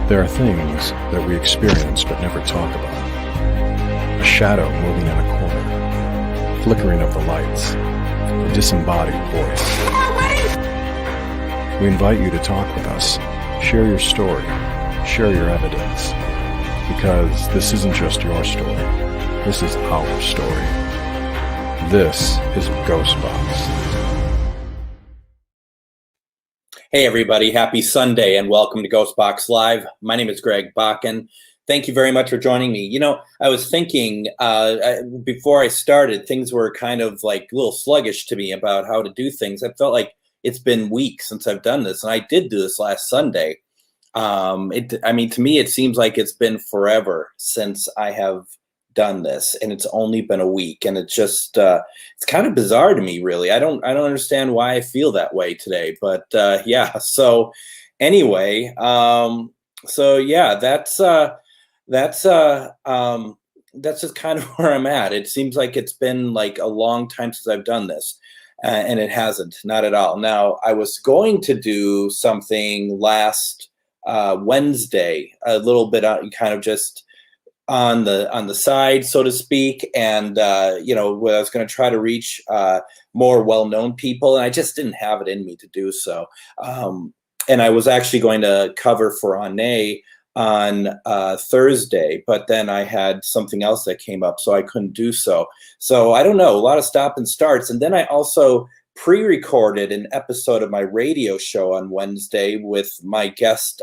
There are things that we experience but never talk about. A shadow moving in a corner, flickering of the lights, a disembodied voice. We invite you to talk with us, share your story, share your evidence, because this isn't just your story, this is our story. This is GhostBox. Hey everybody, happy Sunday and welcome to GhostBox Live. My name is Greg Bakun. Thank you very much for joining me. You know, I was thinking before I started, things were kind of like a little sluggish to me about how to do things. I felt like it's been weeks since I've done this, and I did do this last Sunday. To me, it seems like it's been forever since I have done this, and it's only been a week, and it's just it's kind of bizarre to me, really. I don't understand why I feel that way today, but yeah. So anyway, that's just kind of where I'm at. It seems like it's been like a long time since I've done this, and it hasn't, not at all. Now, I was going to do something last Wednesday, a little bit kind of just on the side, so to speak, and I was going to try to reach more well-known people, and I just didn't have it in me to do so. And I was actually going to cover for Ane on Thursday, but then I had something else that came up, so I couldn't do so. So I don't know, a lot of stop and starts. And then I also pre-recorded an episode of my radio show on Wednesday with my guest,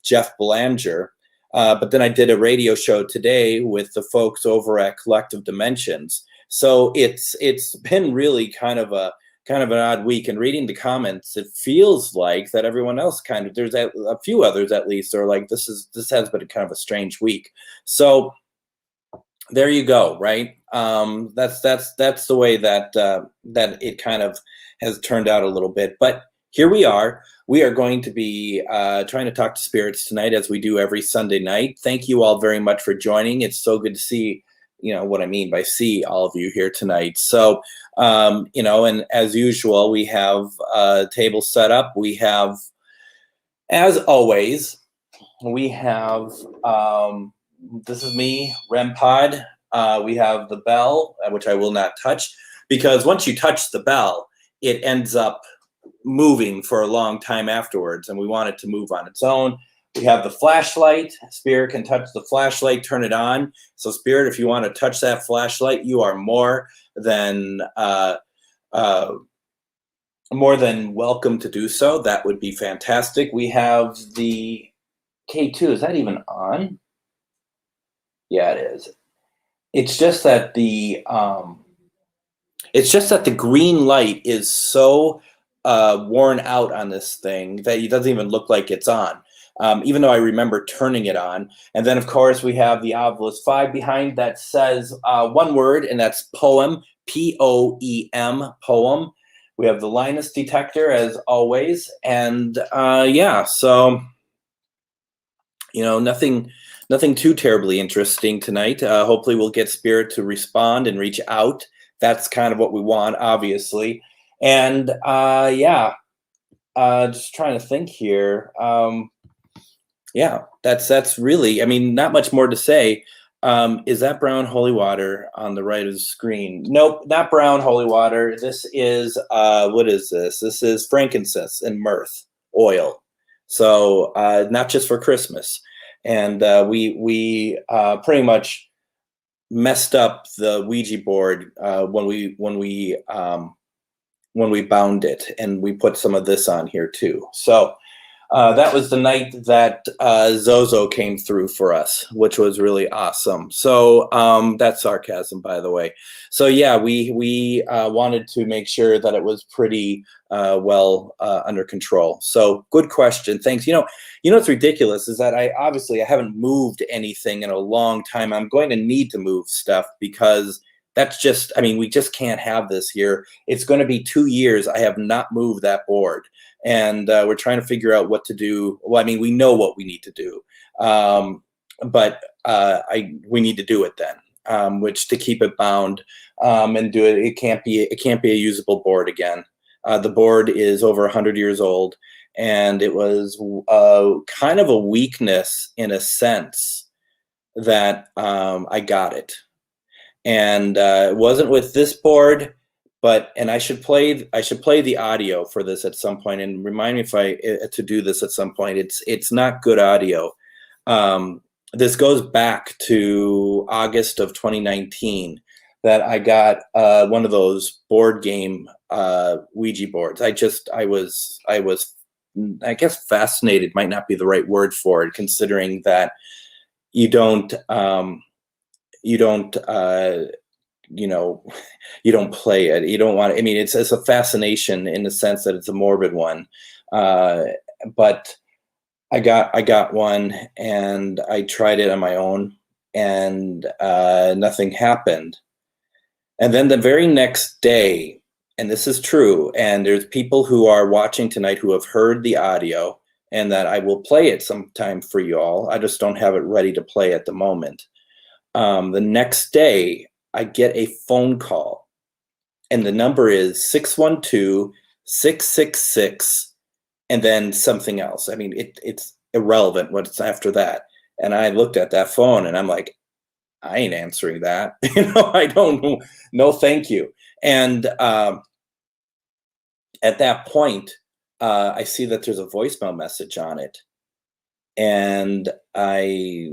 Jeff Belanger. But then I did a radio show today with the folks over at Collective Dimensions. So it's been really kind of an odd week. And reading the comments, it feels like that everyone else there's a few others at least are like, this has been kind of a strange week. So there you go, right? That's the way that it kind of has turned out a little bit. But here we are. We are going to be trying to talk to spirits tonight, as we do every Sunday night. Thank you all very much for joining. It's so good to see, what I mean by see all of you here tonight. So, and as usual, we have a table set up. We have, as always, we have, this is me, REMPod. We have the bell, which I will not touch, because once you touch the bell, it ends up moving for a long time afterwards, and we want it to move on its own. We have the flashlight. Spirit can touch the flashlight, turn it on. So Spirit, if you want to touch that flashlight, you are more than welcome to do so. That would be fantastic. We have the K2. Is that even on? Yeah, it is. It's just that the green light is so worn out on this thing that it doesn't even look like it's on, even though I remember turning it on. And then, of course, we have the Obelisk 5 behind that says one word, and that's poem, P-O-E-M, poem. We have the Linus detector, as always. And, so, nothing too terribly interesting tonight. Hopefully we'll get Spirit to respond and reach out. That's kind of what we want, obviously. And just trying to think here. That's really, not much more to say. Is that brown holy water on the right of the screen? Nope, not brown holy water. This is, what is this? This is frankincense and myrrh oil. So not just for Christmas. And we pretty much messed up the Ouija board when we bound it, and we put some of this on here too. So that was the night that Zozo came through for us, which was really awesome. So that's sarcasm, by the way. So yeah, we wanted to make sure that it was pretty well under control. So good question. Thanks. What's ridiculous is that I haven't moved anything in a long time. I'm going to need to move stuff because that's just, we just can't have this here. It's going to be 2 years. I have not moved that board, and we're trying to figure out what to do. Well, we know what we need to do, but we need to do it then, which to keep it bound and do it. It can't be a usable board again. The board is over 100 years old, and it was kind of a weakness in a sense that I got it. And it wasn't with this board, and I should play the audio for this at some point, and remind me if to do this at some point. It's not good audio. This goes back to August of 2019 that I got one of those board game Ouija boards. I was I guess fascinated might not be the right word for it, considering that you don't you don't you know you don't play it, you don't want it. I mean, it's a fascination in the sense that it's a morbid one, but I got one and I tried it on my own, and nothing happened. And then the very next day, and this is true, and there's people who are watching tonight who have heard the audio, and that I will play it sometime for you all. I just don't have it ready to play at the moment. The next day, I get a phone call, and the number is 612-666, and then something else. I mean, it's irrelevant what's after that. And I looked at that phone, and I'm like, I ain't answering that. I don't know. No, thank you. And at that point, I see that there's a voicemail message on it, and I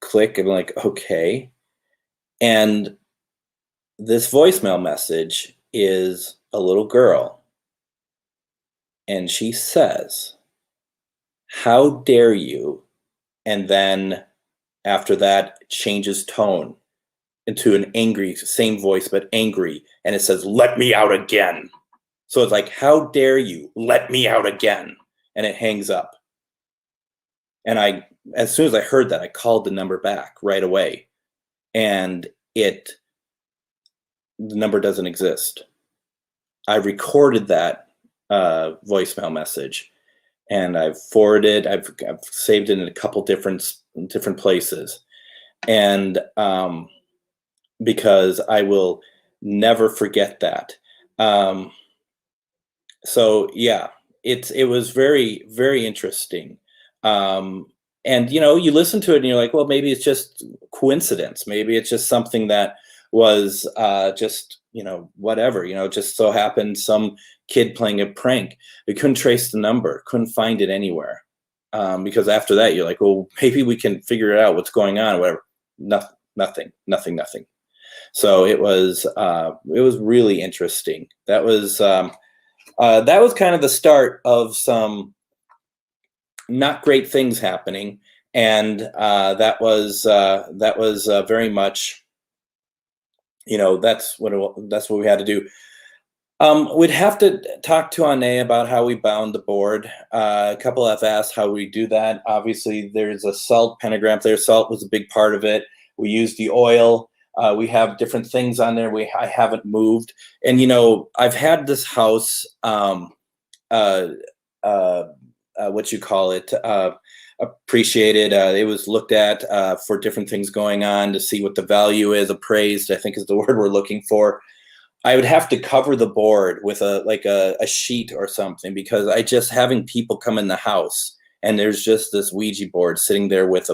click and I'm like, okay. And this voicemail message is a little girl, and she says, "How dare you?" And then after that, changes tone into an angry, same voice, but angry. And it says, "Let me out again." So it's like, "How dare you? Let me out again." And it hangs up. And as soon as I heard that, I called the number back right away. And the number doesn't exist. I recorded that voicemail message, and I've forwarded, I've saved it in a couple different places. And because I will never forget that. So yeah, it was very, very interesting. And you listen to it and you're like, well, maybe it's just coincidence. Maybe it's just something that was just, whatever, just so happened some kid playing a prank. We couldn't trace the number, couldn't find it anywhere. Because after that, you're like, well, maybe we can figure out what's going on, whatever. Nothing. So it was really interesting. That was kind of the start of some not great things happening, and that was very much, that's what we had to do. We'd have to talk to Ane about how we bound the board. A couple have asked how we do that. Obviously, there's a salt pentagram there. Salt was a big part of it. We used the oil. We have different things on there. I haven't moved. And, I've had this house, what you call it, appreciated. It was looked at for different things going on to see what the value is. Appraised, I think, is the word we're looking for. I would have to cover the board with a sheet or something, because having people come in the house and there's just this Ouija board sitting there with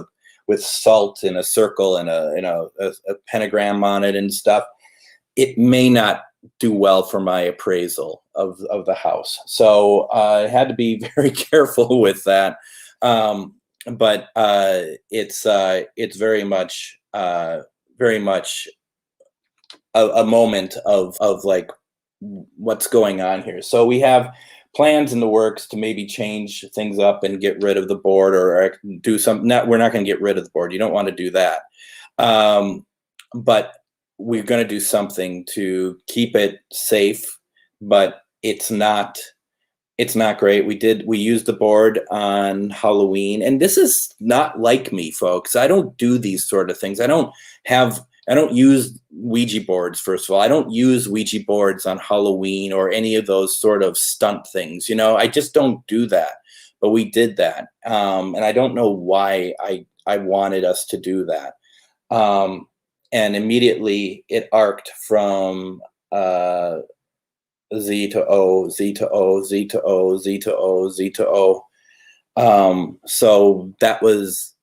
salt in a circle and a pentagram on it and stuff. It may not do well for my appraisal of the house. So I had to be very careful with that. But it's very much a moment of like, what's going on here. So we have plans in the works to maybe change things up and get rid of the board, or do something. We're not going to get rid of the board. You don't want to do that. But we're going to do something to keep it safe, but it's not great. We used the board on Halloween, and this is not like me, folks. I don't do these sort of things. I don't use Ouija boards, first of all. I don't use Ouija boards on Halloween or any of those sort of stunt things. I just don't do that. But we did that. And I don't know why I wanted us to do that. And immediately it arced from Z to O, Z to O, Z to O, Z to O, Z to O. So that was,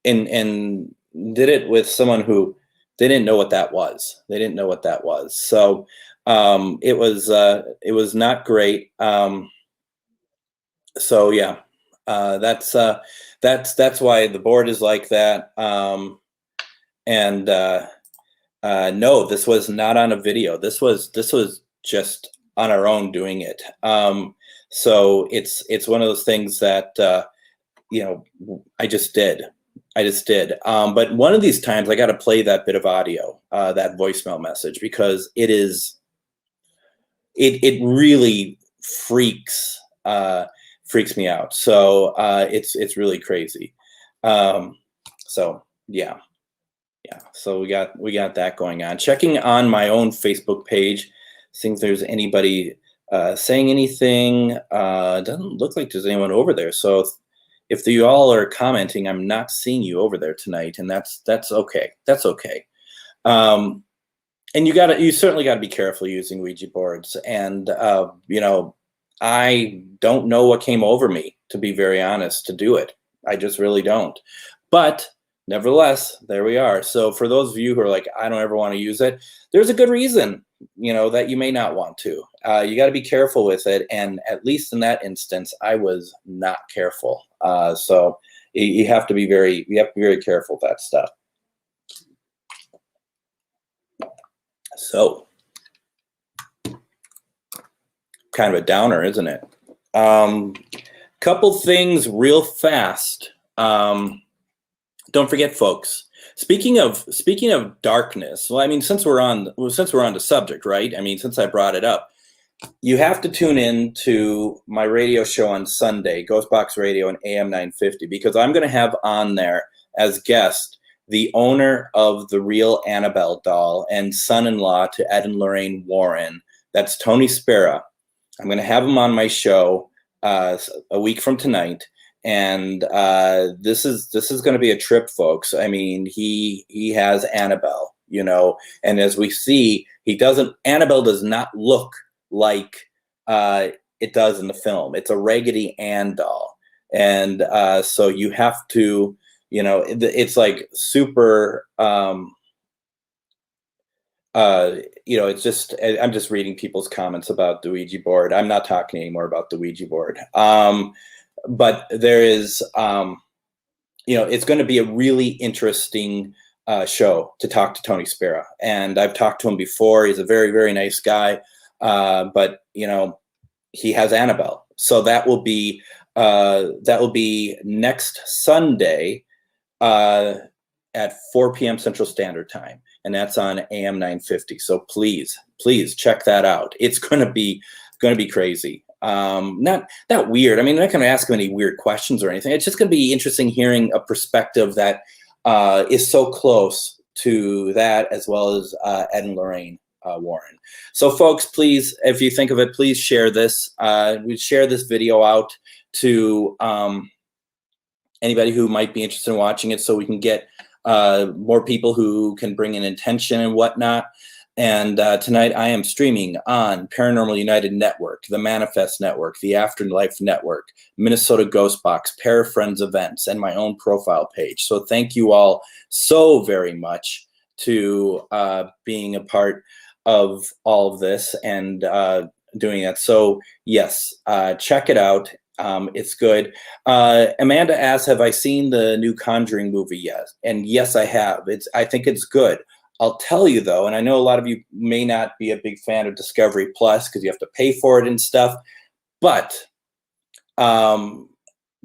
and did it with someone who they didn't know what that was. They didn't know what that was. So it was not great. So yeah, that's why the board is like that. And no, this was not on a video. This was just on our own doing it. So it's one of those things that I just did. But one of these times I got to play that bit of audio, that voicemail message, because it really freaks me out. So it's really crazy. So yeah. So we got that going on. Checking on my own Facebook page, seeing if there's anybody saying anything. Doesn't look like there's anyone over there. So if you all are commenting, I'm not seeing you over there tonight, and that's okay. That's okay. And you certainly got to be careful using Ouija boards. And I don't know what came over me, to be very honest, to do it. I just really don't. But nevertheless, there we are. So for those of you who are like, I don't ever want to use it, there's a good reason, that you may not want to. You got to be careful with it. And at least in that instance, I was not careful. So you have to be very careful with that stuff. So kind of a downer, isn't it? Couple things real fast. Don't forget, folks. Speaking of darkness, well, I mean, since we're on the subject, right? I mean, since I brought it up, you have to tune in to my radio show on Sunday, GhostBox Radio and AM 950, because I'm going to have on there as guest the owner of the real Annabelle doll and son-in-law to Ed and Lorraine Warren. That's Tony Spera. I'm going to have him on my show a week from tonight. And this is going to be a trip, folks. I mean, he has Annabelle, and as we see, Annabelle does not look like it does in the film. It's a Raggedy Ann doll. And so you have to, it's like super, it's just, I'm just reading people's comments about the Ouija board. I'm not talking anymore about the Ouija board. But there is, it's going to be a really interesting show to talk to Tony Spera. And I've talked to him before. He's a very, very nice guy. But, he has Annabelle. So that will be next Sunday at 4 p.m. Central Standard Time. And that's on AM 950. So please check that out. It's going to be crazy. Not that weird. I mean, I'm not going to ask him any weird questions or anything. It's just going to be interesting hearing a perspective that is so close to that, as well as Ed and Lorraine Warren. So folks, please, if you think of it, please share this. We share this video out to anybody who might be interested in watching it, so we can get more people who can bring in intention and whatnot. And tonight I am streaming on Paranormal United Network, the Manifest Network, the Afterlife Network, Minnesota GhostBox, Parafriends Events, and my own profile page. So thank you all so very much to being a part of all of this and doing that. So yes, check it out. It's good. Amanda asks, have I seen the new Conjuring movie yet? And yes, I have. I think it's good. I'll tell you though, and I know a lot of you may not be a big fan of Discovery Plus because you have to pay for it and stuff, but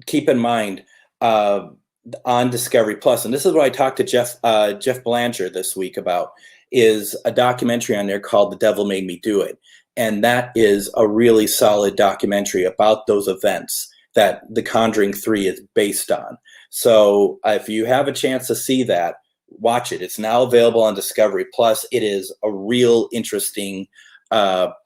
keep in mind on Discovery Plus, and this is what I talked to Jeff Belanger this week about, is a documentary on there called The Devil Made Me Do It. And that is a really solid documentary about those events that The Conjuring 3 is based on. So if you have a chance to see that, watch it. It's now available on Discovery Plus. It is a real interesting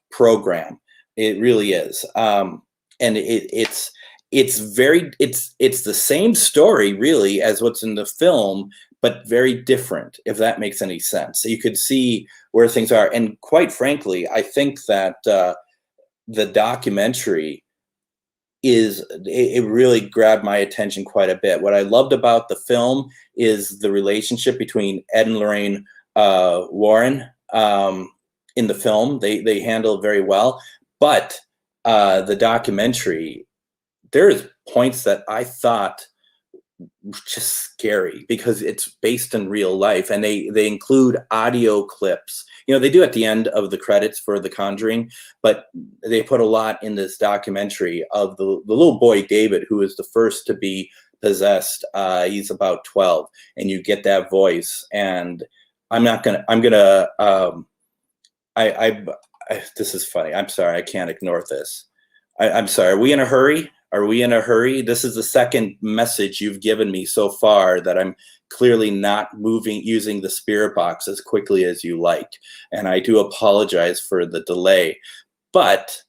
program. It really is. And it's the same story really as what's in the film, but very different, if that makes any sense. So you could see where things are. And quite frankly, I think that the documentary it really grabbed my attention quite a bit. What I loved about the film is the relationship between Ed and Lorraine Warren in the film. They handle it very well. But the documentary, there's points that I thought just scary because it's based in real life, and they include audio clips. They do at the end of the credits for The Conjuring, but they put a lot in this documentary of the little boy David, who is the first to be possessed. He's about 12, and you get that voice. And this is funny. I'm sorry, I can't ignore this. I'm sorry. Are we in a hurry? Are we in a hurry? This is the second message you've given me so far that I'm clearly not using the spirit box as quickly as you like. And I do apologize for the delay, but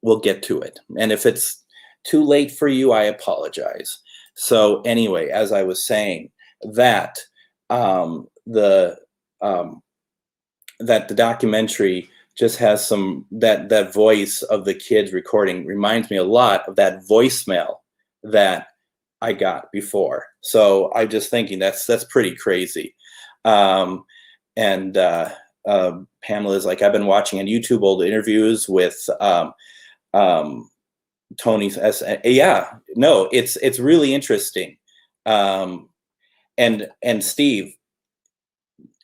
we'll get to it. And if it's too late for you, I apologize. So anyway, as I was saying, that the documentary just has that voice of the kids recording reminds me a lot of that voicemail that I got before. So I'm just thinking that's pretty crazy. And Pamela's like, I've been watching on YouTube old interviews with Tony's yeah, no, it's really interesting. And Steve,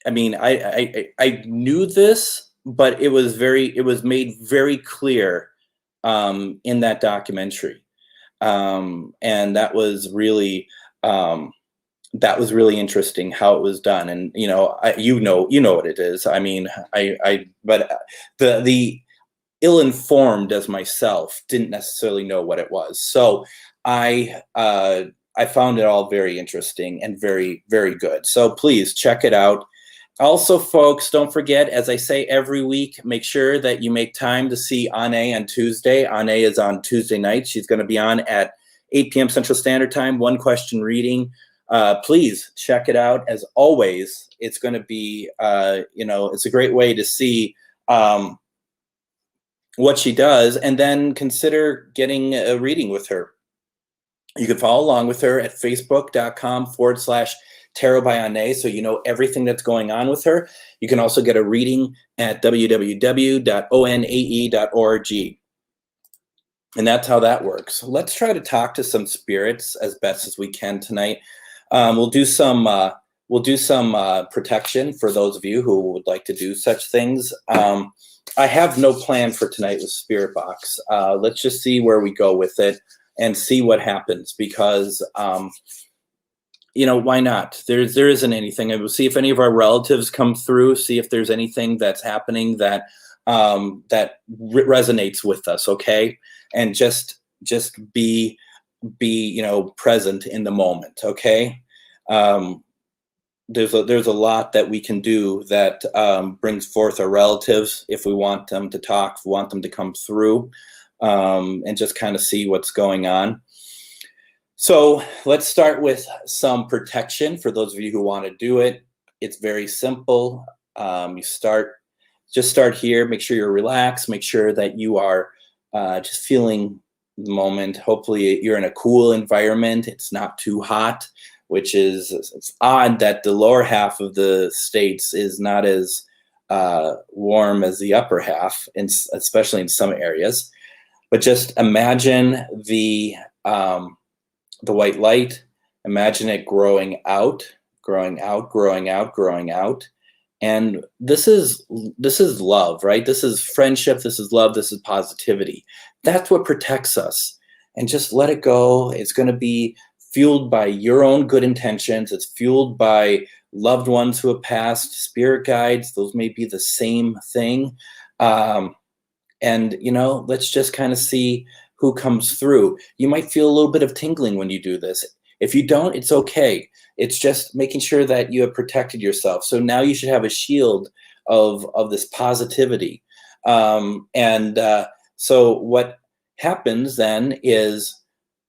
I mean, I knew this, but it was made very clear in that documentary, and that was really interesting how it was done. And you know what it is. I mean, but the ill-informed as myself didn't necessarily know what it was. So I found it all very interesting and very, very good. So please check it out. Also, folks, don't forget, as I say every week, make sure that you make time to see Ane on Tuesday. Ane is on Tuesday night. She's going to be on at 8 p.m. Central Standard Time, one question reading. Please check it out. As always, it's going to be, it's a great way to see what she does, and then consider getting a reading with her. You can follow along with her at facebook.com/Tarot by Ane, so you know everything that's going on with her. You can also get a reading at www.onae.org. And that's how that works. Let's try to talk to some spirits as best as we can tonight. We'll do some protection for those of you who would like to do such things. I have no plan for tonight with Spirit Box. Let's just see where we go with it and see what happens, because why not? There isn't anything. And we'll see if any of our relatives come through, see if there's anything that's happening that resonates with us, okay? And just be present in the moment, okay? There's a lot that we can do that brings forth our relatives if we want them to talk, if we want them to come through, and just kind of see what's going on. So let's start with some protection for those of you who want to do it. It's very simple. Just start here. Make sure you're relaxed. Make sure that you are just feeling the moment. Hopefully you're in a cool environment. It's not too hot, which is, it's odd that the lower half of the states is not as warm as the upper half, especially in some areas. But just imagine the white light. Imagine it growing out, growing out, growing out, growing out. And this is love, right? This is friendship. This is love. This is positivity. That's what protects us. And just let it go. It's going to be fueled by your own good intentions. It's fueled by loved ones who have passed, spirit guides. Those may be the same thing. And let's just kind of see who comes through. You might feel a little bit of tingling when you do this. If you don't, it's okay. It's just making sure that you have protected yourself. So now you should have a shield of this positivity. So what happens then is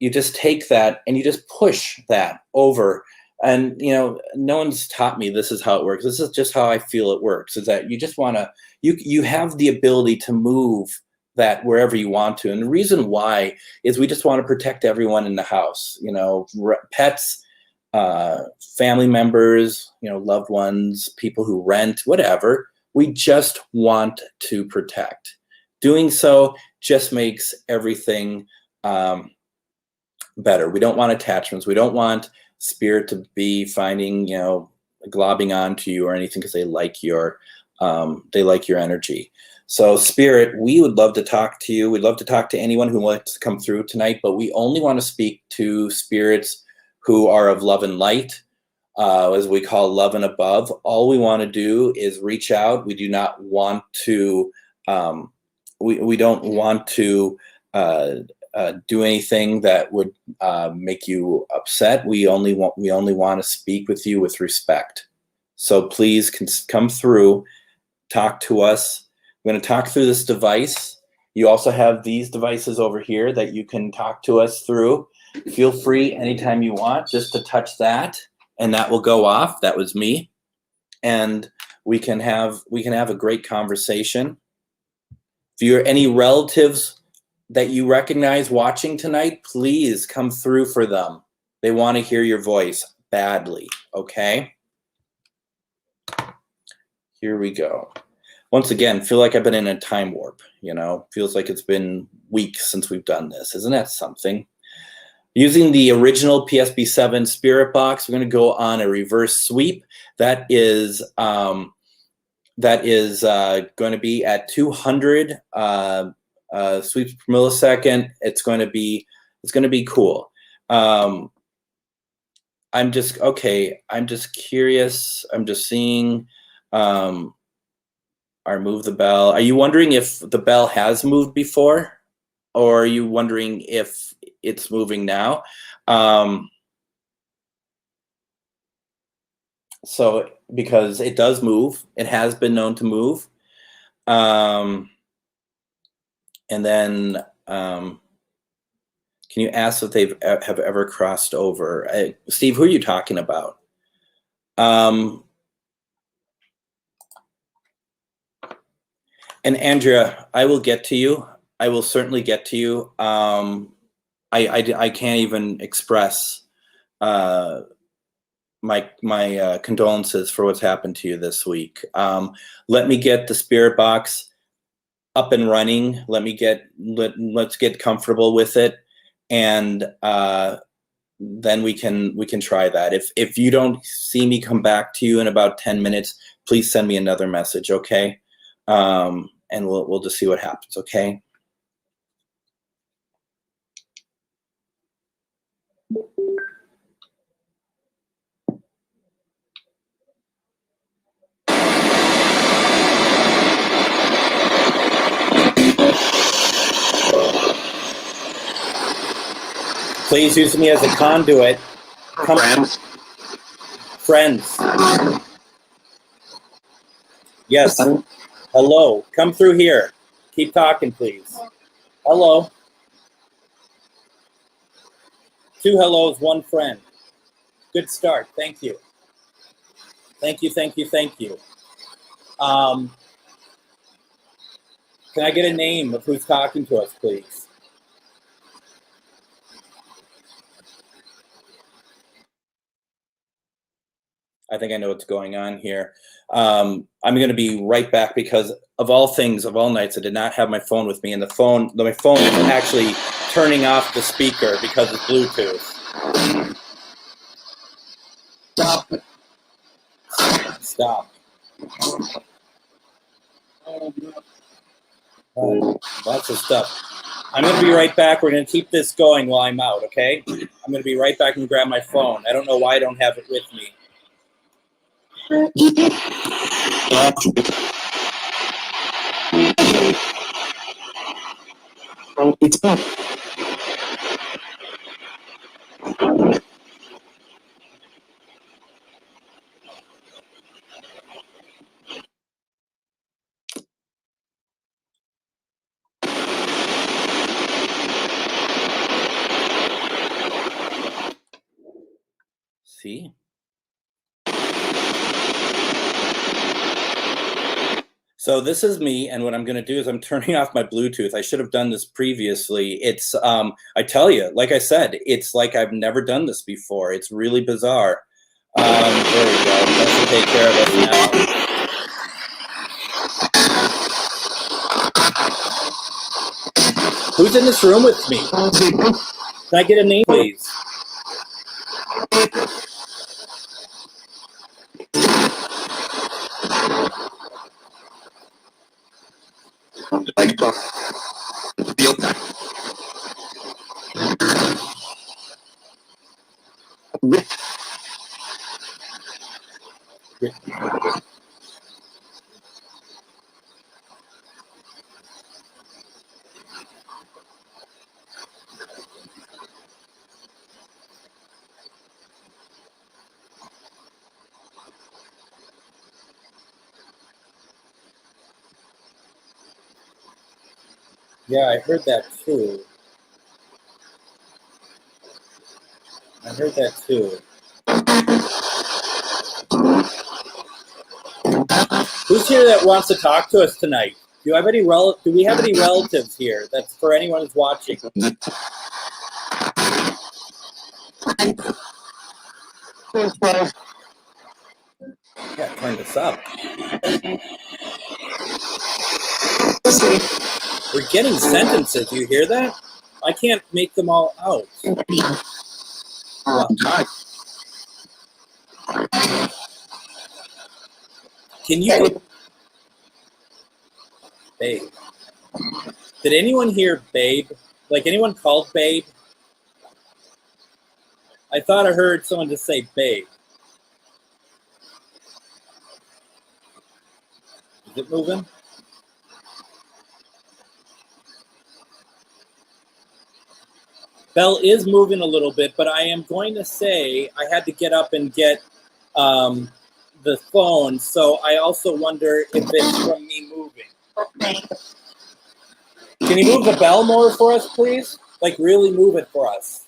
you just take that and you just push that over And no one's taught me this is how it works. This is just how I feel it works, is that you just want to, you have the ability to move that wherever you want to. And the reason why is we just want to protect everyone in the house, pets, family members, loved ones, people who rent, whatever. We just want to protect. Doing so just makes everything better. We don't want attachments. We don't want spirit to be finding, globbing onto you or anything, because they like your energy. So spirit, we would love to talk to you. We'd love to talk to anyone who wants to come through tonight, but we only want to speak to spirits who are of love and light, as we call love and above. All we want to do is reach out. We do not want to, we don't want to do anything that would make you upset. We only want to speak with you with respect. So please come through, talk to us. We're going to talk through this device. You also have these devices over here that you can talk to us through. Feel free anytime you want just to touch that, and that will go off. That was me. And we can have a great conversation. If you're any relatives that you recognize watching tonight, please come through for them. They want to hear your voice badly, okay? Here we go. Once again, feel like I've been in a time warp, Feels like it's been weeks since we've done this. Isn't that something? Using the original PSB7 Spirit Box, we're going to go on a reverse sweep. That is going to be at 200 sweeps per millisecond. It's going to be cool. I'm just curious. I'm just seeing our move the bell. Are you wondering if the bell has moved before, or are you wondering if it's moving now? So because it does move, it has been known to move. And then can you ask if they have ever crossed over? Steve, who are you talking about? And Andrea, I will get to you. I will certainly get to you. I can't even express my condolences for what's happened to you this week. Let me get the spirit box up and running. Let's get comfortable with it, and then we can try that. If you don't see me come back to you in about 10 minutes, please send me another message, okay? And we'll just see what happens, okay? Please use me as a conduit. Friends. Yes. Hello. Come through here. Keep talking, please. Hello. 2 hellos, 1 friend. Good start. Thank you. Thank you. Can I get a name of who's talking to us, please? I think I know what's going on here. I'm going to be right back because of all things, of all nights, I did not have my phone with me, and my phone is actually turning off the speaker because it's Bluetooth. Stop. Lots of stuff. I'm going to be right back. We're going to keep this going while I'm out, okay? I'm going to be right back and grab my phone. I don't know why I don't have it with me. It's back. See? So this is me, and what I'm going to do is I'm turning off my Bluetooth. I should have done this previously. It's, I tell you, like I said, it's like I've never done this before. It's really bizarre. There we go. That should take care of us now. Who's in this room with me? Can I get a name, please? Yeah, I heard that too. Who's here that wants to talk to us tonight? Do we have any relatives here? That's for anyone who's watching. Yeah, turn this up. We're getting sentences. You hear that? I can't make them all out. Well, can you... Babe. Did anyone hear babe? Like anyone called babe? I thought I heard someone just say babe. Is it moving? Bell is moving a little bit, but I am going to say I had to get up and get the phone, so I also wonder if it's from me moving. Can you move the bell more for us, please? Like really move it for us.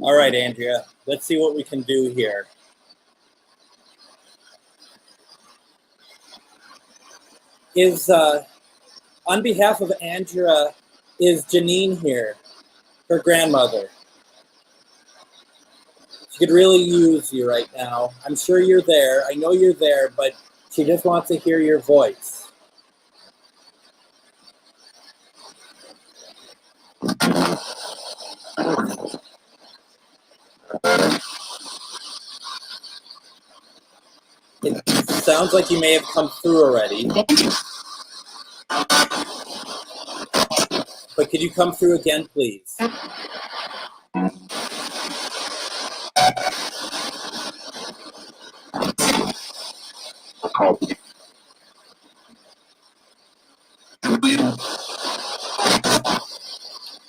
All right, Andrea, let's see what we can do here. Is, on behalf of Andrea, is Janine here, her grandmother? She could really use you right now. I'm sure you're there. I know you're there, but she just wants to hear your voice. It sounds like you may have come through already. But could you come through again, please?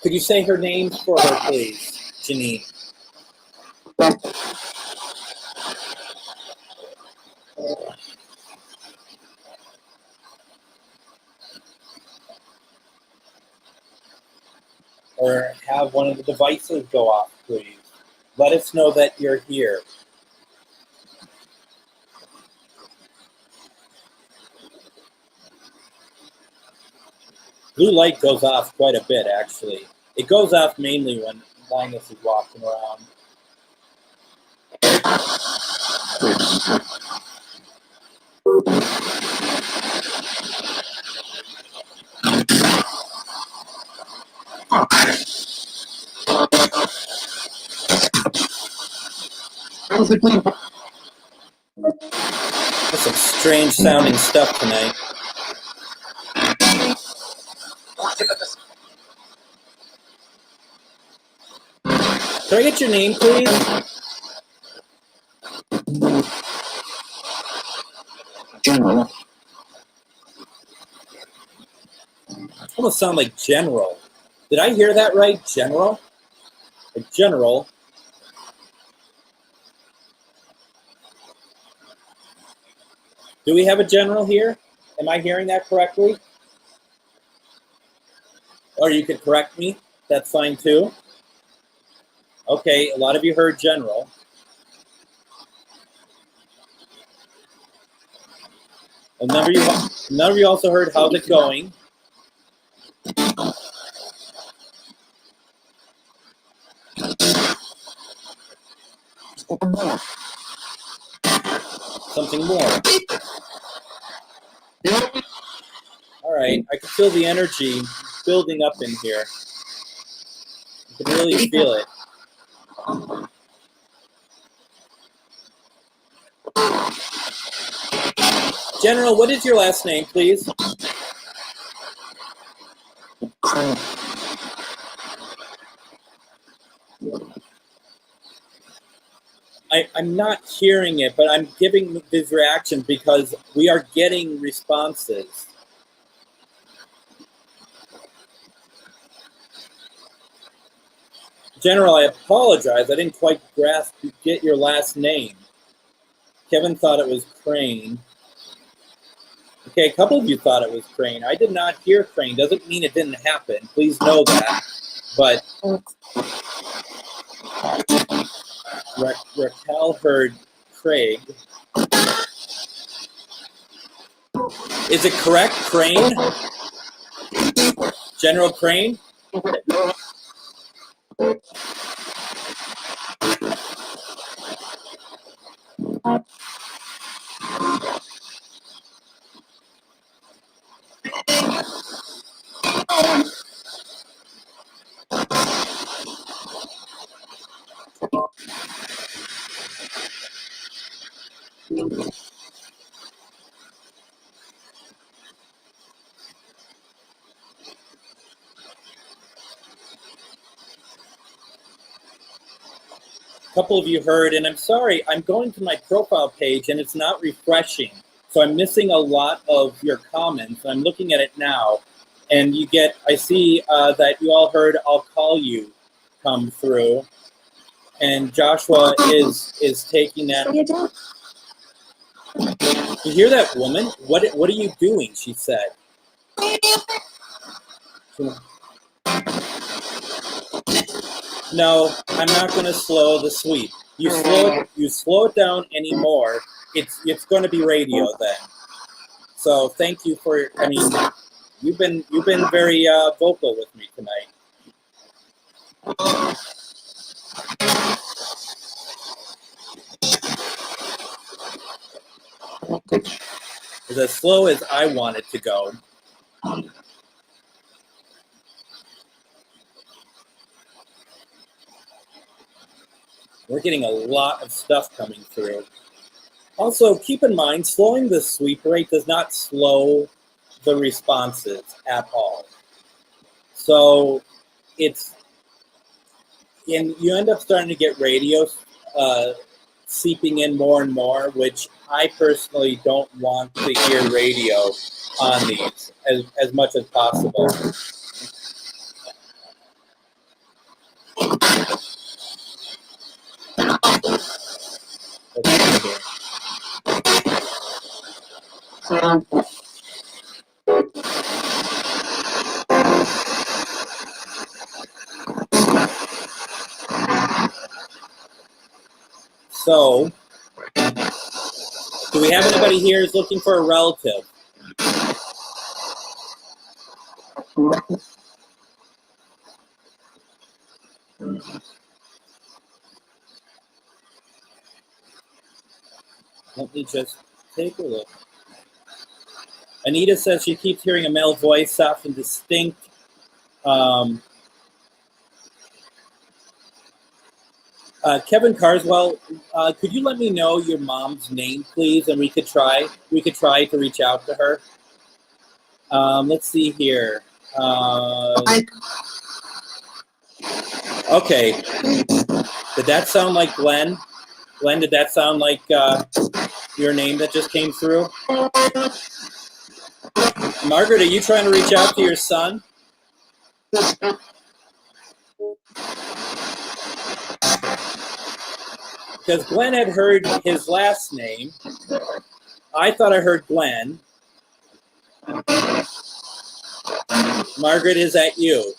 Could you say her name for her, please, Janine? Or have one of the devices go off, please. Let us know that you're here. Blue light goes off quite a bit, actually. It goes off mainly when Linus is walking around. That's some strange sounding stuff tonight. Can I get your name, please? General. Almost sound like general. Did I hear that right? General? A general. Do we have a general here? Am I hearing that correctly? Or you could correct me. That's fine too. Okay, a lot of you heard general. And none of you also heard how's it going. Something more. All right, I can feel the energy building up in here. I can really feel it. General, what is your last name, please? I'm not hearing it, but I'm giving this reaction because we are getting responses. General, I apologize. I didn't quite get your last name. Kevin thought it was Crane. Okay, a couple of you thought it was Crane. I did not hear Crane. Doesn't mean it didn't happen. Please know that. But Raquel heard Craig. Is it correct, Crane? General Crane? A couple of you heard, and I'm sorry, I'm going to my profile page and it's not refreshing. So I'm missing a lot of your comments. I'm looking at it now, and I see that you all heard "I'll call you" come through, and Joshua is taking that. You hear that woman? What are you doing? She said. No, I'm not going to slow the sweep. You slow it down anymore, it's going to be radio then. So thank you for. I mean, you've been very vocal with me tonight. It's as slow as I want it to go. We're getting a lot of stuff coming through. Also, keep in mind, slowing the sweep rate does not slow the responses at all. So you end up starting to get radio seeping in more and more, which I personally don't want to hear radio on these as much as possible. So, do we have anybody here who's looking for a relative? Let me just take a look. Anita says she keeps hearing a male voice, soft and distinct. Kevin Carswell, could you let me know your mom's name, please, and we could try to reach out to her. Let's see here. Okay. Did that sound like Glenn? Glenn, did that sound like your name that just came through? Margaret, are you trying to reach out to your son? Because Glenn had heard his last name. I thought I heard Glenn. Margaret, is that you?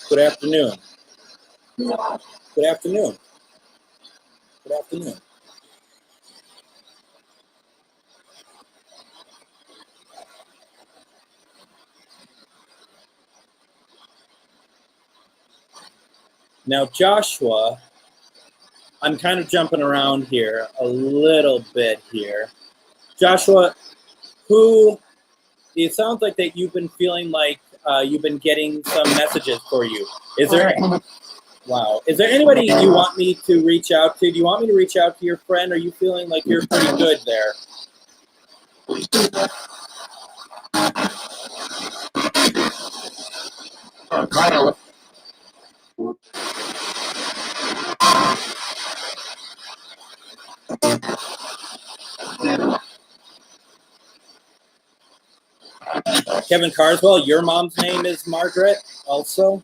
Good afternoon. Good afternoon. Good afternoon. Now, Joshua, I'm kind of jumping around here a little bit here. Joshua, it sounds like that you've been feeling like you've been getting some messages for you. Is there anybody you want me to reach out to? Do you want me to reach out to your friend? Are you feeling like you're pretty good there? Kevin Carswell, your mom's name is Margaret also?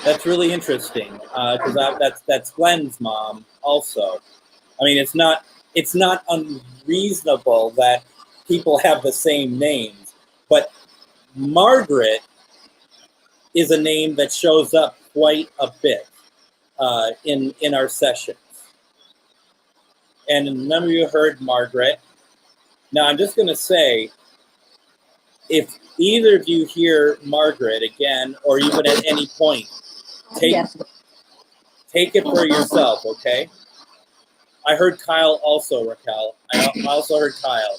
That's really interesting because that's Glenn's mom also. I mean, it's not unreasonable that people have the same names, but Margaret is a name that shows up quite a bit in our sessions. And none of you heard Margaret. Now, I'm just going to say, if either of you hear Margaret again, or even at any point, take it for yourself, okay? I heard Kyle also, Raquel. I also heard Kyle.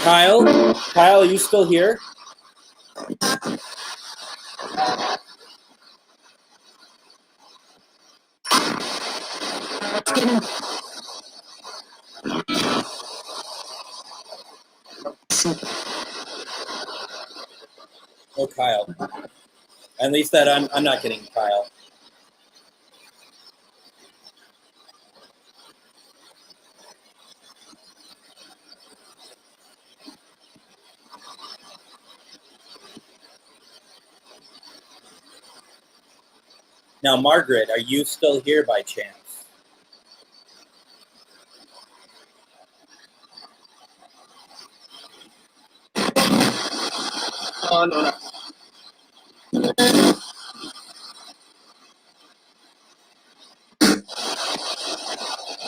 Kyle, are you still here? Oh, Kyle. At least that I'm not getting Kyle. Now, Margaret, are you still here by chance? Oh, no.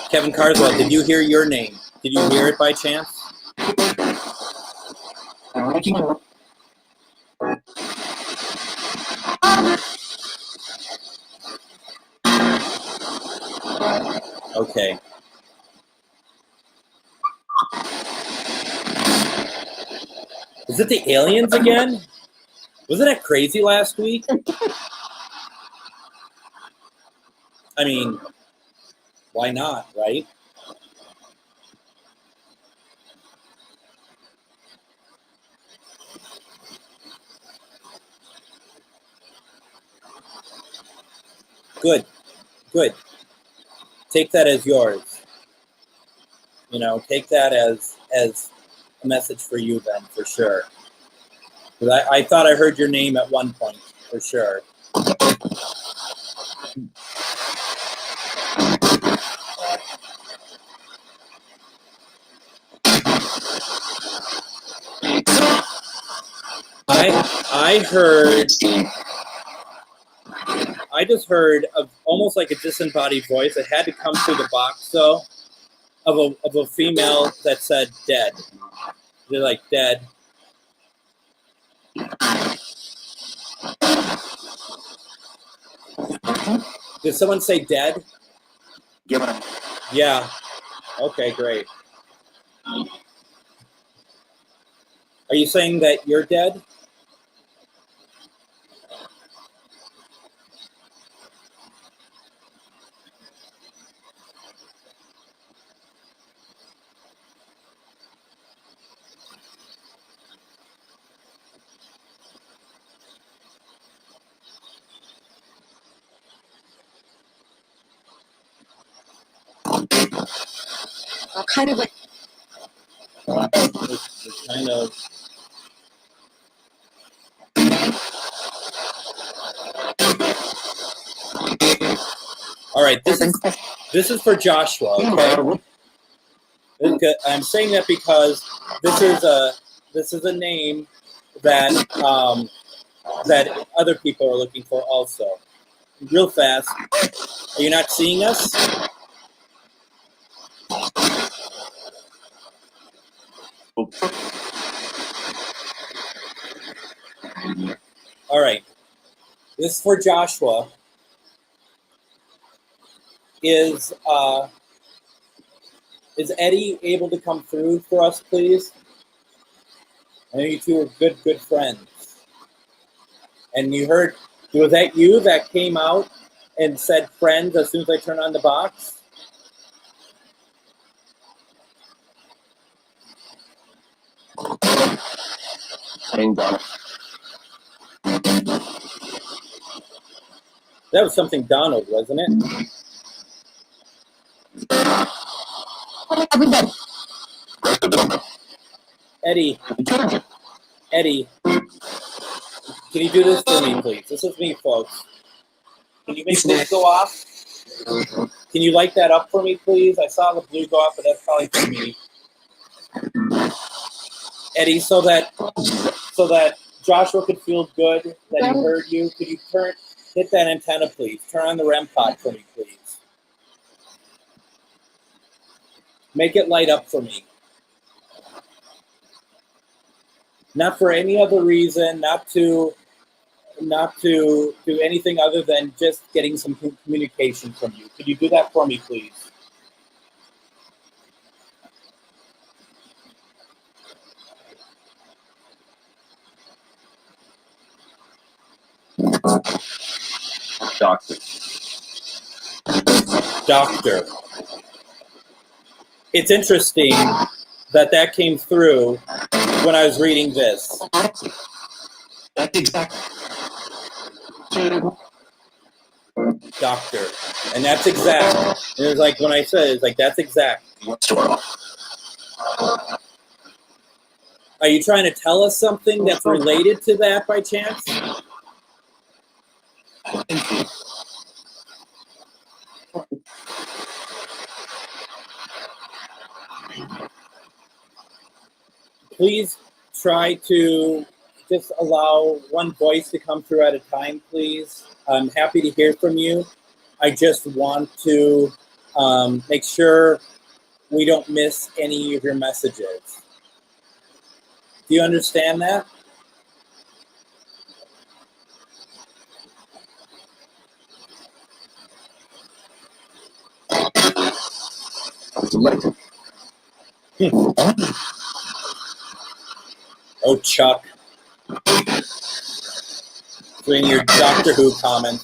Kevin Carswell, did you hear your name? Did you hear it by chance? Okay. Is it the aliens again? Wasn't that crazy last week? I mean, why not, right? Good. Take that as yours. You know, take that as a message for you then, for sure. Because I thought I heard your name at one point, for sure. I just heard almost like a disembodied voice. It had to come through the box, though, of a female that said dead. They're like, dead. Did someone say dead? Yeah. Okay, great. Are you saying that you're dead? kind of like It's kind of. All right, this is for Joshua. Okay, I'm saying that because this is a name that that other people are looking for also. Real fast. Are you not seeing us? All right. This is for Joshua. Is Eddie able to come through for us, please? I know you two are good friends. And you heard, was that you that came out and said friends as soon as I turned on the box? That was something Donald, wasn't it? Eddie, can you do this for me, please? This is me, folks. Can you make this go off? Can you light that up for me, please? I saw the blue go off, but that's probably for me. Eddie, so that Joshua could feel good that he heard you, could you hit that antenna, please? Turn on the REM pod for me, please. Make it light up for me. Not for any other reason, not to do anything other than just getting some communication from you. Could you do that for me, please? Doctor. It's interesting that came through when I was reading this. that's exactly. Doctor. And that's exact. And it was like when I said it's like that's exact. Are you trying to tell us something that's related to that by chance? Please try to just allow one voice to come through at a time, please. I'm happy to hear from you. I just want to make sure we don't miss any of your messages. Do you understand that? Oh, Chuck. Doing your Doctor Who comment.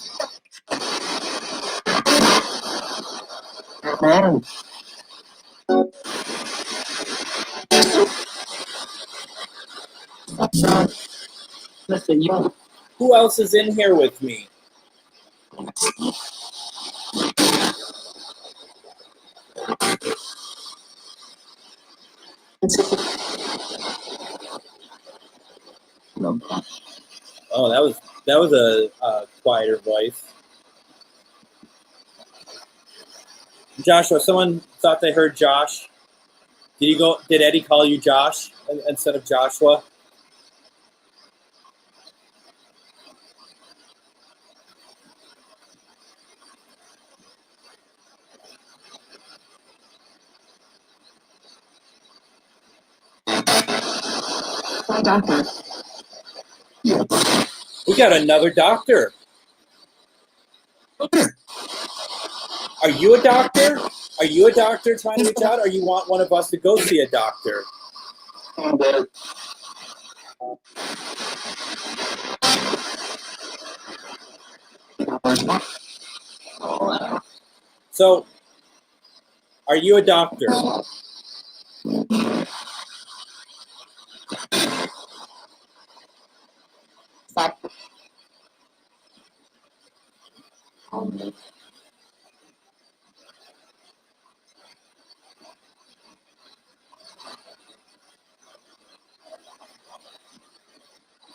Listen, you. Who else is in here with me? Oh, that was a quieter voice. Joshua, someone thought they heard Josh. Did Eddie call you Josh instead of Joshua? Doctor. We got another doctor. Are you a doctor? Are you a doctor trying to reach out, or you want one of us to go see a doctor? So, are you a doctor?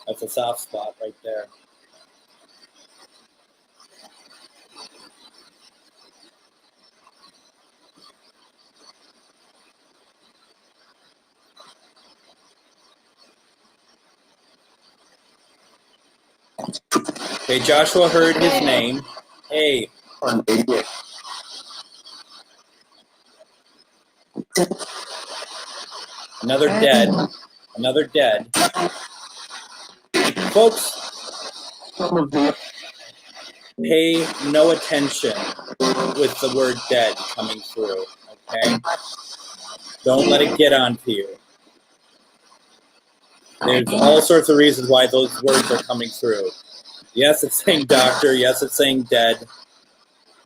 That's a soft spot right there. Okay, Joshua heard his name. Hey. Another dead. Another dead. Folks, pay no attention with the word dead coming through, okay? Don't let it get onto you. There's all sorts of reasons why those words are coming through. Yes, it's saying doctor. Yes, it's saying dead.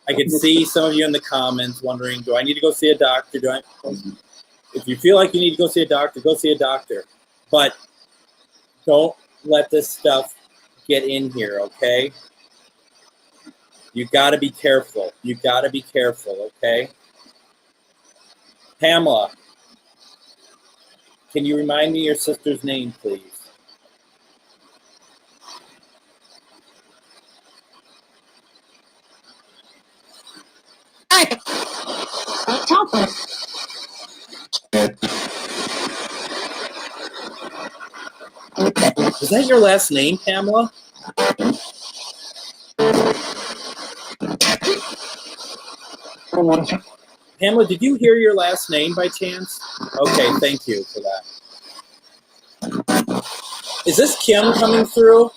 I can see some of you in the comments wondering, do I need to go see a doctor? If you feel like you need to go see a doctor, go see a doctor. But don't let this stuff get in here, okay? You got to be careful. You got to be careful, okay? Pamela, can you remind me your sister's name, please? Is that your last name, Pamela? Pamela, did you hear your last name by chance? Okay, thank you for that. Is this Kim coming through?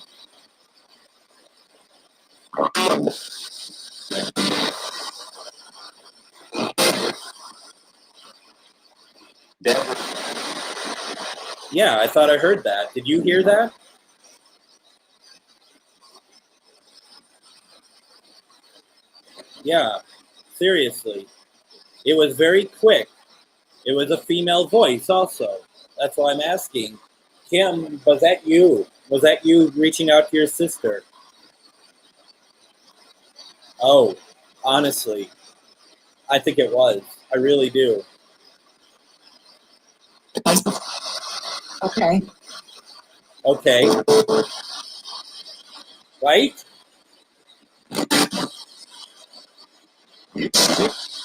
Yeah, I thought I heard that. Did you hear that? Yeah, seriously. It was very quick. It was a female voice also. That's why I'm asking. Kim, was that you? Was that you reaching out to your sister? Oh, honestly, I think it was. I really do. Okay. Okay. Right?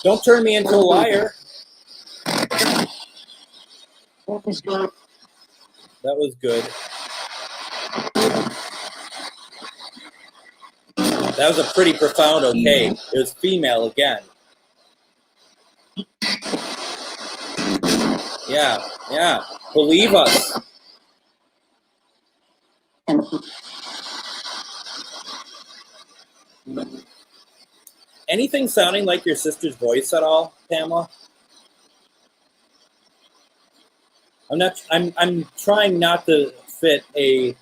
Don't turn me into a liar. That was good. That was good. That was a pretty profound okay. It was female again. Yeah, yeah. Believe us. Anything sounding like your sister's voice at all, Pamela? I'm trying not to fit a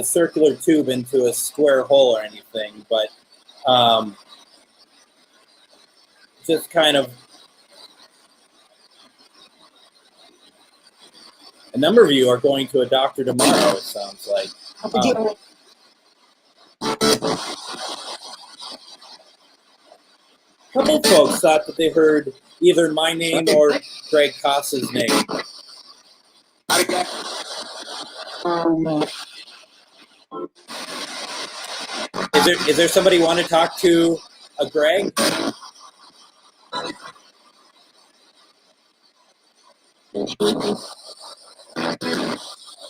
circular tube into a square hole or anything, but just kind of. A number of you are going to a doctor tomorrow, it sounds like. A couple folks thought that they heard either my name or Greg Koss's name. Is there somebody want to talk to a Greg?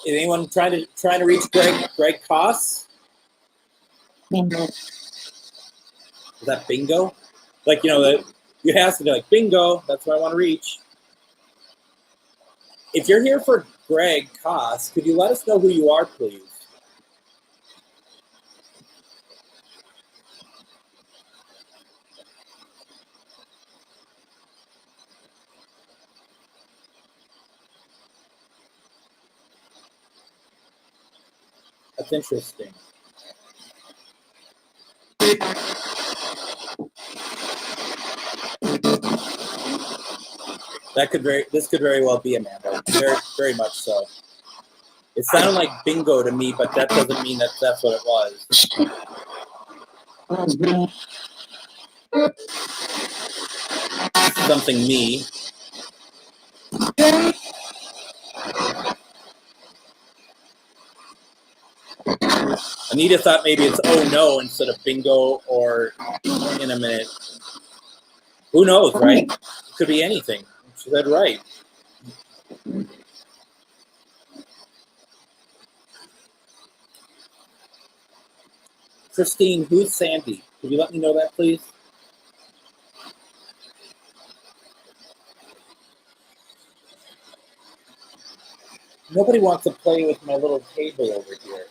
Is anyone trying to reach Greg Koss? Bingo. Is that bingo? Like, you have to be like, bingo, that's what I want to reach. If you're here for Greg Koss, could you let us know who you are, please? That's interesting. This could very well be Amanda. Very, very much so. It sounded like bingo to me, but that doesn't mean that that's what it was. Something me. Anita thought maybe it's oh no instead of bingo or in a minute. Who knows, right? It could be anything. She said right. Christine, who's Sandy? Could you let me know that, please? Nobody wants to play with my little table over here.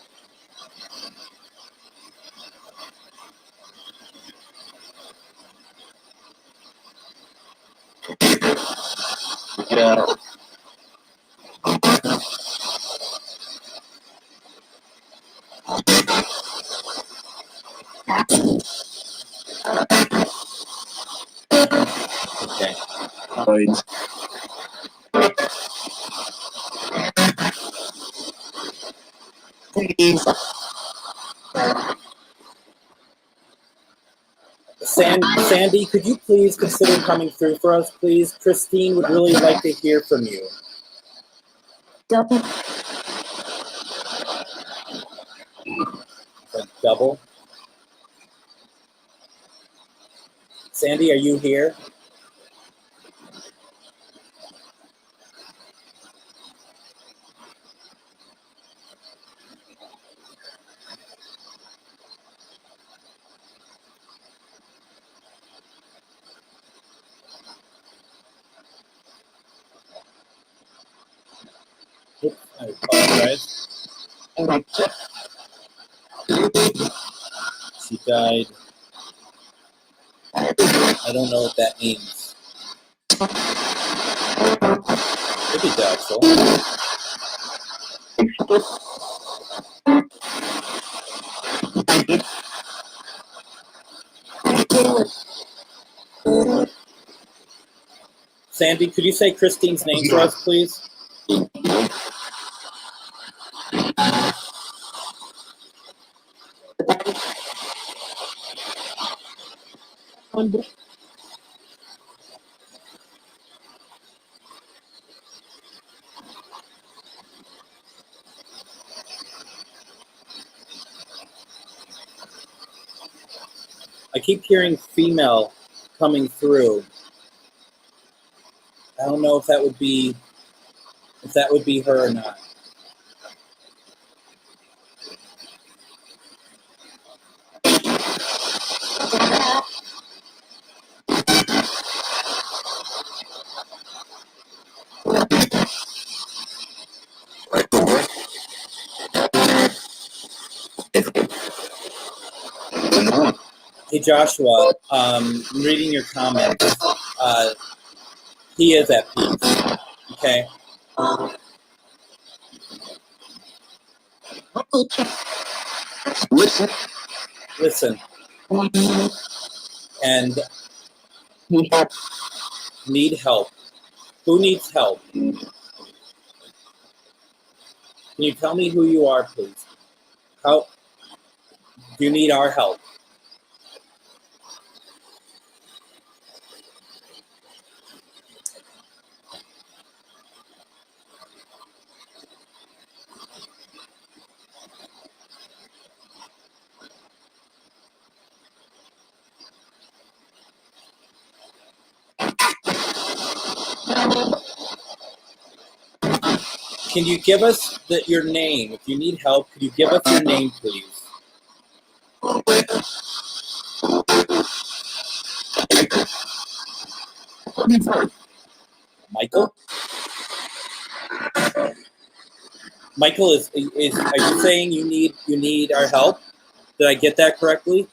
Yeah. Okay. Right. Please. Sandy, could you please consider coming through for us, please? Christine would really like to hear from you. Double. Double. Sandy, are you here? Oops, I apologize. She died. I don't know what that means. Could be doubtful. Sandy, could you say Christine's name for us, please? I keep hearing female coming through. I don't know if that would be her or not. Hey Joshua, I'm reading your comments. He is at peace. Okay. Listen. Listen. And need help. Who needs help? Can you tell me who you are, please? How do you need our help? Can you give us your name? If you need help, could you give us your name, please? Michael? Michael, is are you saying you need our help? Did I get that correctly?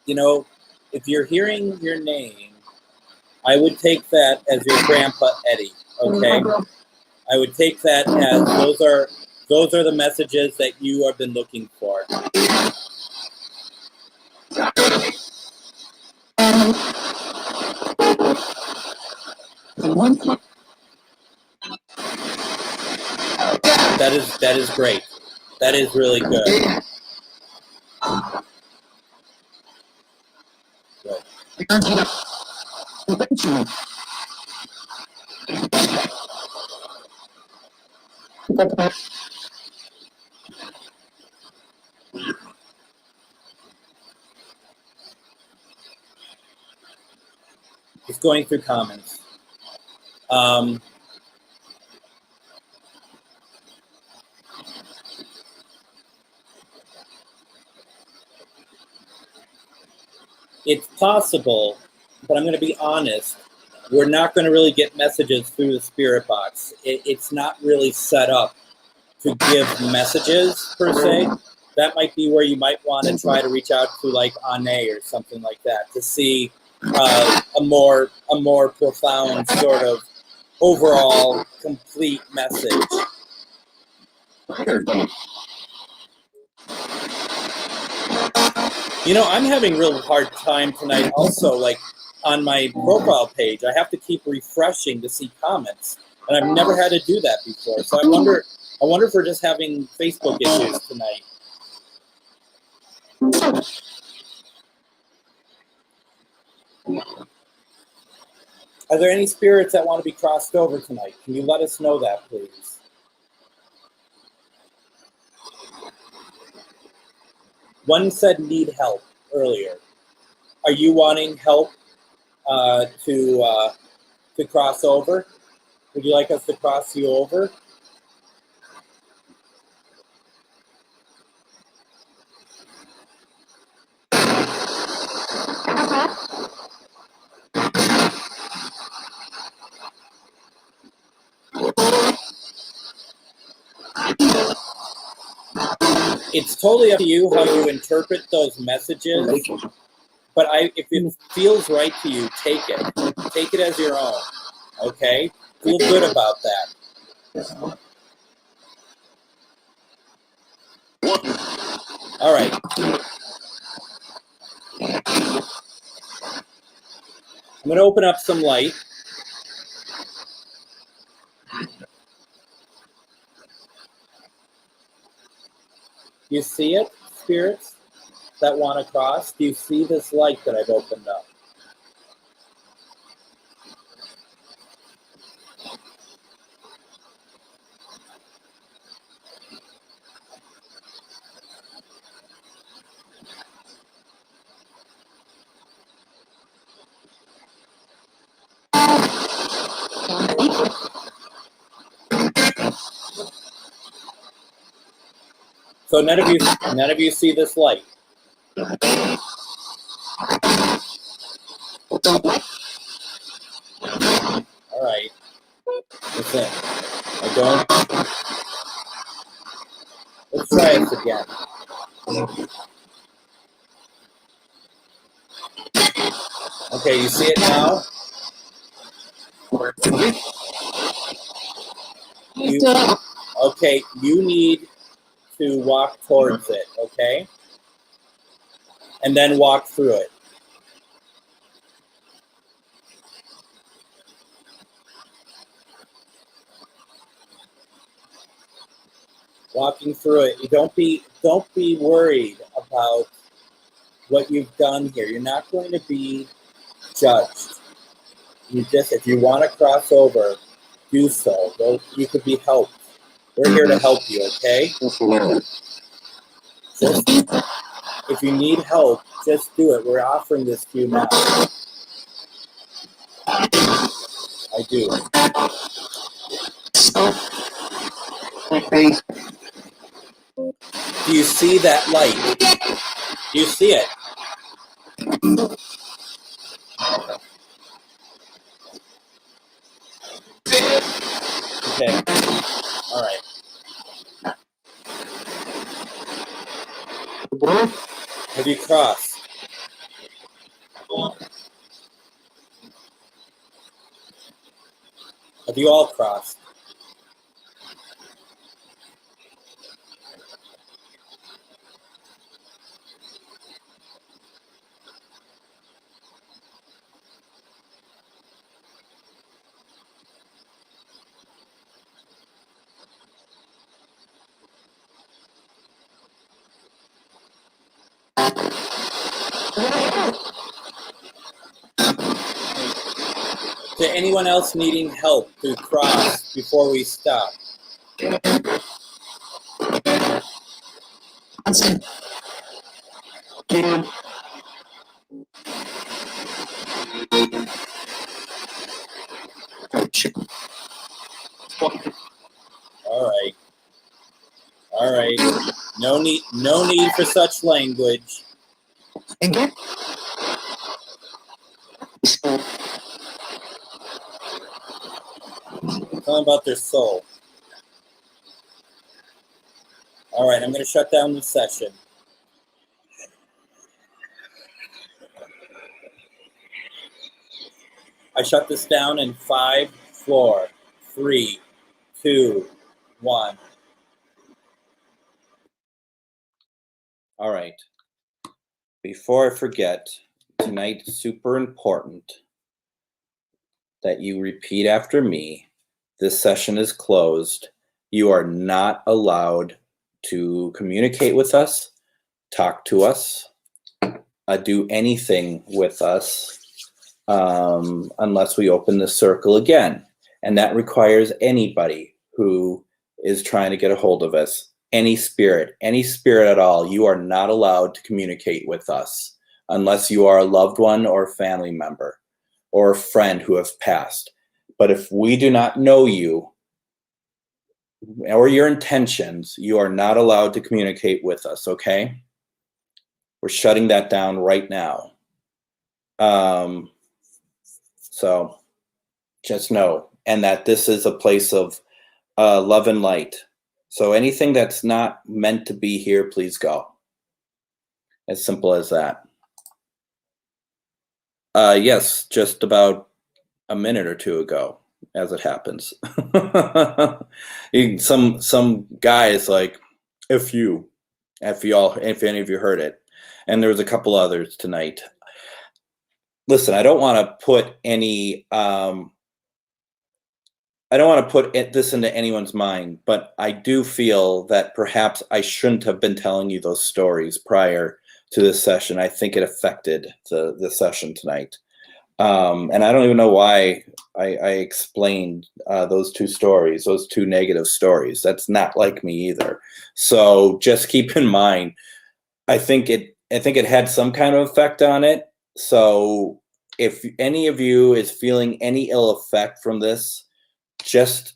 You know, if you're hearing your name, I would take that as your grandpa Eddie, okay? I would take that as those are the messages that you have been looking for. That is great. That is really good. Just going through comments. It's possible, but I'm going to be honest. We're not going to really get messages through the spirit box. It's not really set up to give messages per se. That might be where you might want to try to reach out to like Ane or something like that to see a more profound sort of overall complete message. You know, I'm having a real hard time tonight also, like on my profile page. I have to keep refreshing to see comments, and I've never had to do that before. So I wonder if we're just having Facebook issues tonight. Are there any spirits that want to be crossed over tonight? Can you let us know that, please? One said need help earlier. Are you wanting help to cross over? Would you like us to cross you over? It's totally up to you how you interpret those messages. But if it feels right to you, take it. Take it as your own. Okay? Feel good about that. All right. I'm going to open up some light. Do you see it, spirits that want to cross? Do you see this light that I've opened up? So none of you see this light. All right. Listen, I don't. Let's try this again. Okay, you see it now? You need to walk towards it, okay? And then walk through it. Walking through it. You don't be worried about what you've done here. You're not going to be judged. If you want to cross over, do so. You could be helped. We're here to help you, okay? If you need help, just do it. We're offering this to you now. I do. Do you see that light? Do you see it? Okay. All right. Have you crossed? Have you all crossed? To anyone else needing help to cross before we stop? All right. All right. No need for such language. Tell them about their soul. All right, I'm going to shut down the session. I shut this down in 5, 4, 3, 2, 1. All right. Before I forget, tonight is super important that you repeat after me. This session is closed. You are not allowed to communicate with us, talk to us, do anything with us unless we open the circle again. And that requires anybody who is trying to get a hold of us, any spirit at all. You are not allowed to communicate with us unless you are a loved one or a family member or a friend who has passed. But if we do not know you or your intentions, you are not allowed to communicate with us, okay? We're shutting that down right now. So just know, and that this is a place of love and light. So anything that's not meant to be here, please go. As simple as that. Yes, just about a minute or two ago, as it happens. Some guys like, if any of you heard it, and there was a couple others tonight. Listen, I don't want to put any this into anyone's mind, but I do feel that perhaps I shouldn't have been telling you those stories prior to this session. I think it affected the session tonight. And I don't even know why I explained those two stories, those two negative stories. That's not like me either. So just keep in mind, I think it had some kind of effect on it. So if any of you is feeling any ill effect from this, just,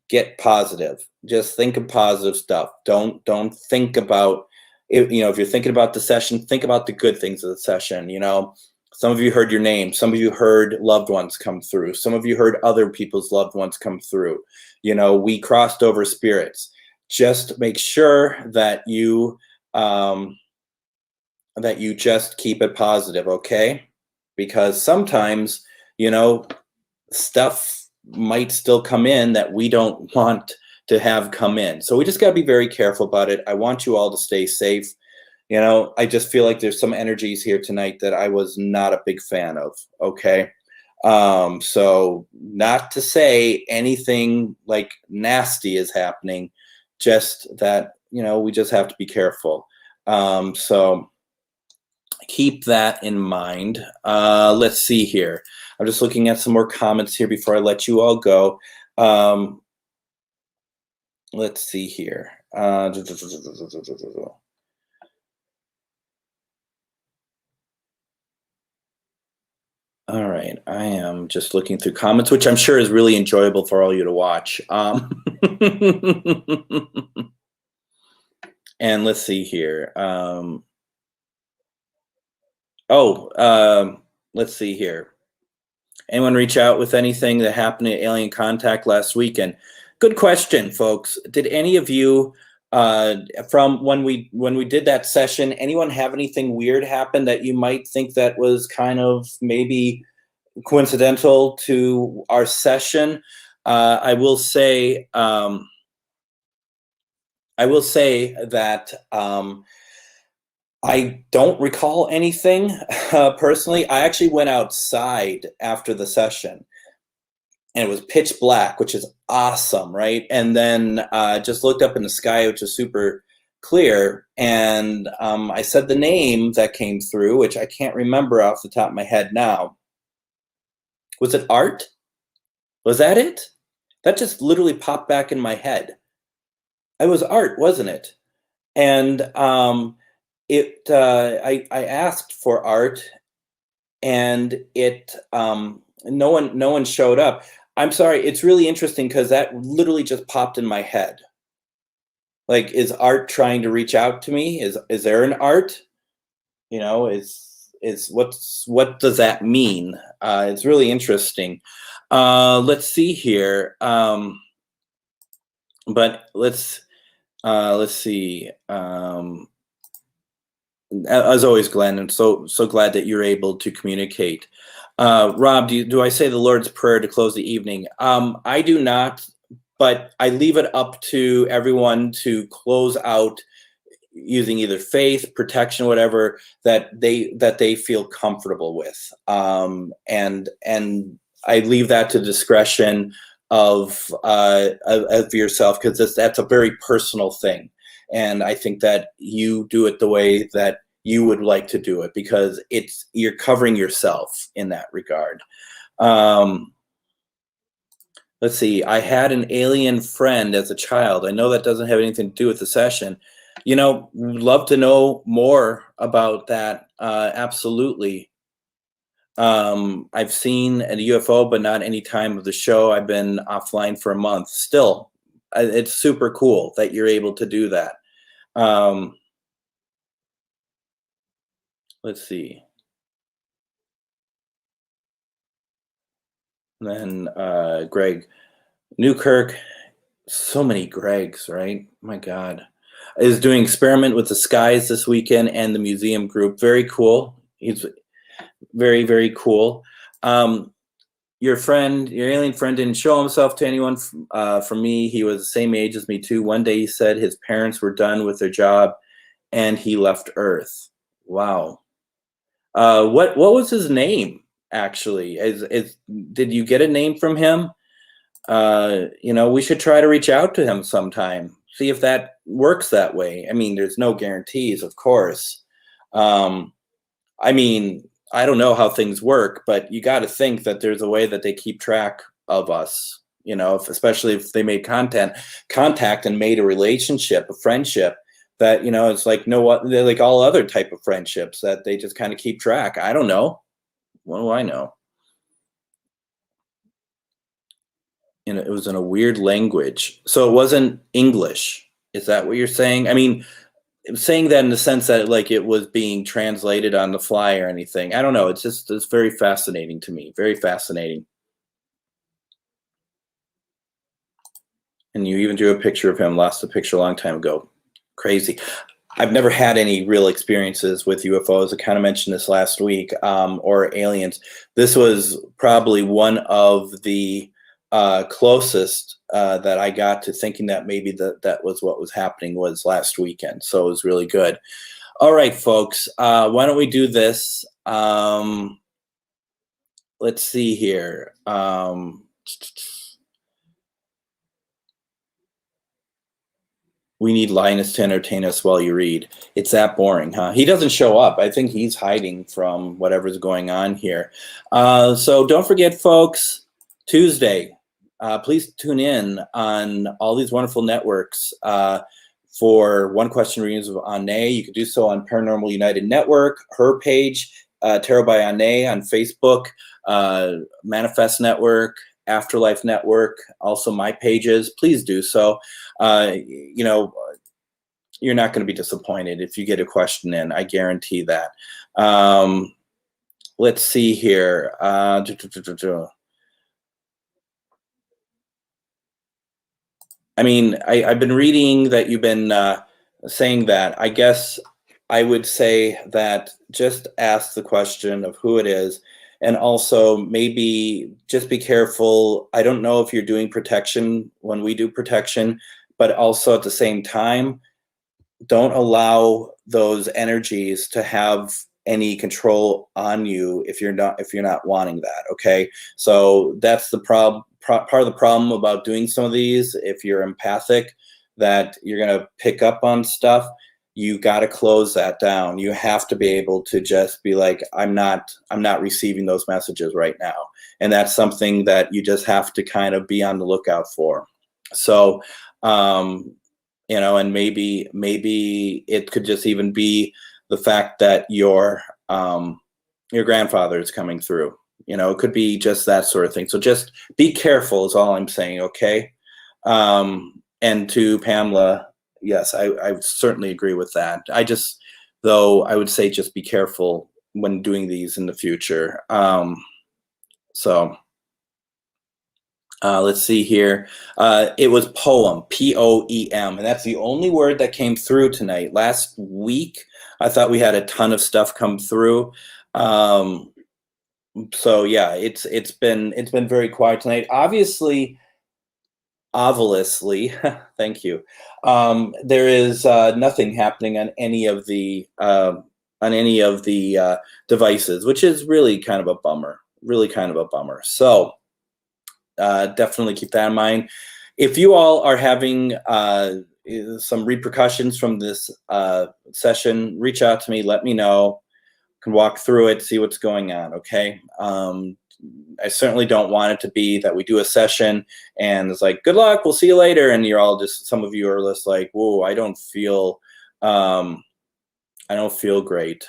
get positive. Just think of positive stuff. Don't think about it. If you're thinking about the session, think about the good things of the session. Some of you heard your name. Some of you heard loved ones come through. Some of you heard other people's loved ones come through. We crossed over spirits. Just make sure that you just keep it positive, okay? Because sometimes, stuff might still come in that we don't want to have come in. So we just got to be very careful about it. I want you all to stay safe. I just feel like there's some energies here tonight that I was not a big fan of, okay? So not to say anything like nasty is happening, just that, we just have to be careful. So keep that in mind. Let's see here. I'm just looking at some more comments here before I let you all go. Let's see here. All right, I am just looking through comments, which I'm sure is really enjoyable for all you to watch. And let's see here. Let's see here. Anyone reach out with anything that happened at Alien Contact last weekend? Good question, folks. Did any of you, from when we did that session, anyone have anything weird happen that you might think that was kind of maybe coincidental to our session? I will say that I don't recall anything personally. I actually went outside after the session, and it was pitch black, which is awesome, right? And then just looked up in the sky, which is super clear. And I said the name that came through, which I can't remember off the top of my head now. Was it Art? Was that it? That just literally popped back in my head. It was Art, wasn't it? And I asked for Art, and no one showed up. I'm sorry. It's really interesting because that literally just popped in my head. Like, is Art trying to reach out to me? Is there an Art? You know, what does that mean? It's really interesting. Let's see here. But let's see. As always, Glenn, I'm so glad that you're able to communicate. Rob, do I say the Lord's Prayer to close the evening? I do not, but I leave it up to everyone to close out using either faith, protection, whatever that they feel comfortable with, and I leave that to discretion of yourself, because that's a very personal thing. And I think that you do it the way that you would like to do it, because you're covering yourself in that regard. Let's see. I had an alien friend as a child. I know that doesn't have anything to do with the session. Love to know more about that. Absolutely. I've seen a UFO, but not any time of the show. I've been offline for a month. Still, it's super cool that you're able to do that. Let's see. And then Greg Newkirk, so many Gregs, right? My God, is doing experiment with the skies this weekend and the museum group. Very cool. He's very, very cool. Your alien friend, didn't show himself to anyone. From me, he was the same age as me too. One day he said his parents were done with their job and he left Earth. Wow. What was his name, actually? Did you get a name from him? We should try to reach out to him sometime, see if that works that way. I mean, there's no guarantees, of course. I mean, I don't know how things work, but you got to think that there's a way that they keep track of us, especially if they made contact and made a relationship, a friendship, that, it's like, they're like all other type of friendships that they just kind of keep track. I don't know. What do I know? It was in a weird language. So it wasn't English. Is that what you're saying? I mean, saying that in the sense that like it was being translated on the fly or anything. I don't know. It's very fascinating to me. Very fascinating. And you even drew a picture of him, lost the picture a long time ago. Crazy. I've never had any real experiences with UFOs. I kind of mentioned this last week, or aliens. This was probably one of the closest that I got to thinking that maybe that was what was happening was last weekend. So it was really good. All right, folks, why don't we do this? Let's see here. We need Linus to entertain us while you read. It's that boring, huh? He doesn't show up. I think he's hiding from whatever's going on here. So don't forget, folks, Tuesday, please tune in on all these wonderful networks for One Question readings of Anne. You can do so on Paranormal United Network, her page, Tarot by Anne on Facebook, Manifest Network, Afterlife Network, also my pages. Please do so. You're not going to be disappointed if you get a question in. I guarantee that. Let's see here. I mean, I've been reading that you've been saying that. I guess I would say that just ask the question of who it is. And also maybe just be careful. I don't know if you're doing protection when we do protection, but also at the same time, don't allow those energies to have any control on you if you're not wanting that. Okay. So that's the problem. Part of the problem about doing some of these, if you're empathic, that you're going to pick up on stuff, you got to close that down. You have to be able to just be like, I'm not receiving those messages right now. And that's something that you just have to kind of be on the lookout for. So, and maybe it could just even be the fact that your grandfather is coming through. It could be just that sort of thing. So just be careful is all I'm saying. Okay. And to Pamela, yes, I certainly agree with that. Though I would say just be careful when doing these in the future. Let's see here. It was poem, Poem, and that's the only word that came through tonight. Last week, I thought we had a ton of stuff come through. So yeah, it's been very quiet tonight. Obviously, thank you. There is nothing happening on any of the devices, which is really kind of a bummer. So definitely keep that in mind. If you all are having some repercussions from this session, reach out to me. Let me know. Can walk through it, see what's going on. Okay. I certainly don't want it to be that we do a session and it's like, good luck, we'll see you later. And you're all some of you are just like, whoa, I don't feel great.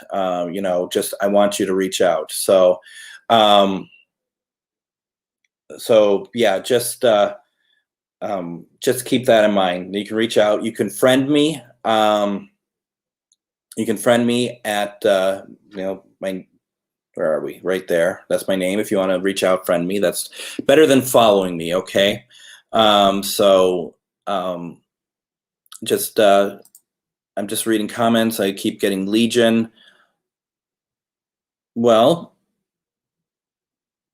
Just, I want you to reach out. So yeah, just keep that in mind. You can reach out, you can friend me. You can friend me at, where are we? Right there. That's my name. If you want to reach out, friend me. That's better than following me. Okay. I'm just reading comments. I keep getting Legion. Well,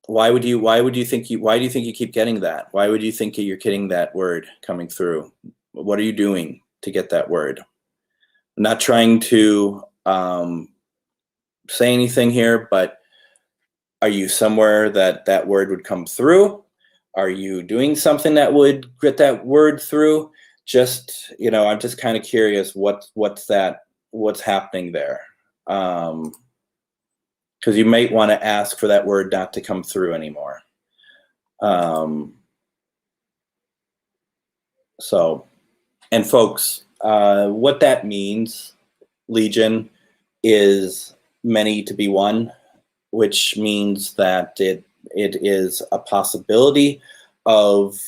why do you think you keep getting that? Why would you think you're getting that word coming through? What are you doing to get that word? I'm not trying to say anything here, but are you somewhere that word would come through? Are you doing something that would get that word through? Just, I'm just kind of curious what's happening there. Because you might want to ask for that word not to come through anymore. And folks, what that means, Legion, is many to be one, which means that it is a possibility of,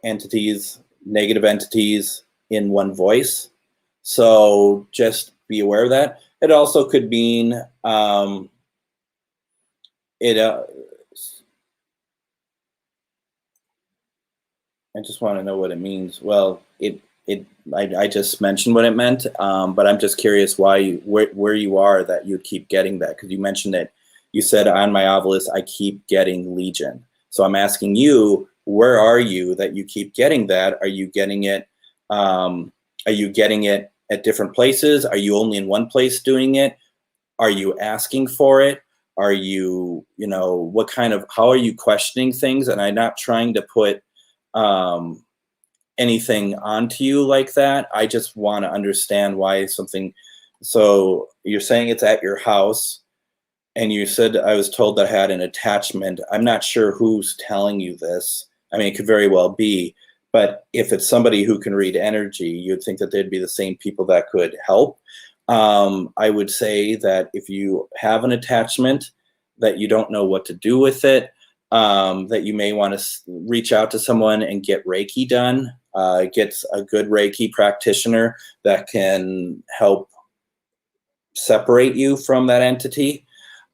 entities, negative entities in one voice. So just be aware of that. It also could mean I just want to know what it means. Well, I just mentioned what it meant, but I'm just curious where you are that you'd keep getting that, because you mentioned it. You said on my obelisk, I keep getting Legion. So I'm asking you, where are you that you keep getting that? Are you getting it? Are you getting it at different places? Are you only in one place doing it? Are you asking for it? Are you, how are you questioning things? And I'm not trying to put anything onto you like that. I just want to understand why something. So you're saying it's at your house, and you said I was told that I had an attachment. I'm not sure who's telling you this. I mean, it could very well be, but if it's somebody who can read energy, you'd think that they'd be the same people that could help. I would say that if you have an attachment that you don't know what to do with it, that you may want to reach out to someone and get Reiki done. Get a good Reiki practitioner that can help separate you from that entity.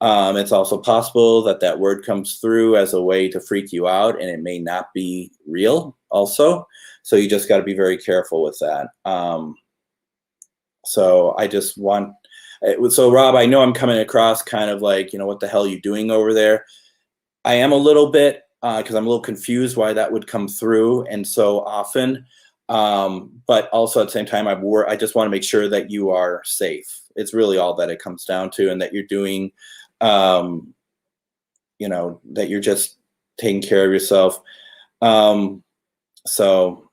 It's also possible that word comes through as a way to freak you out, and it may not be real also. So you just got to be very careful with that. So Rob, I know I'm coming across kind of like, what the hell are you doing over there? I am a little bit, because I'm a little confused why that would come through and so often. But also at the same time, I just want to make sure that you are safe. It's really all that it comes down to, and that you're doing, that you're just taking care of yourself. So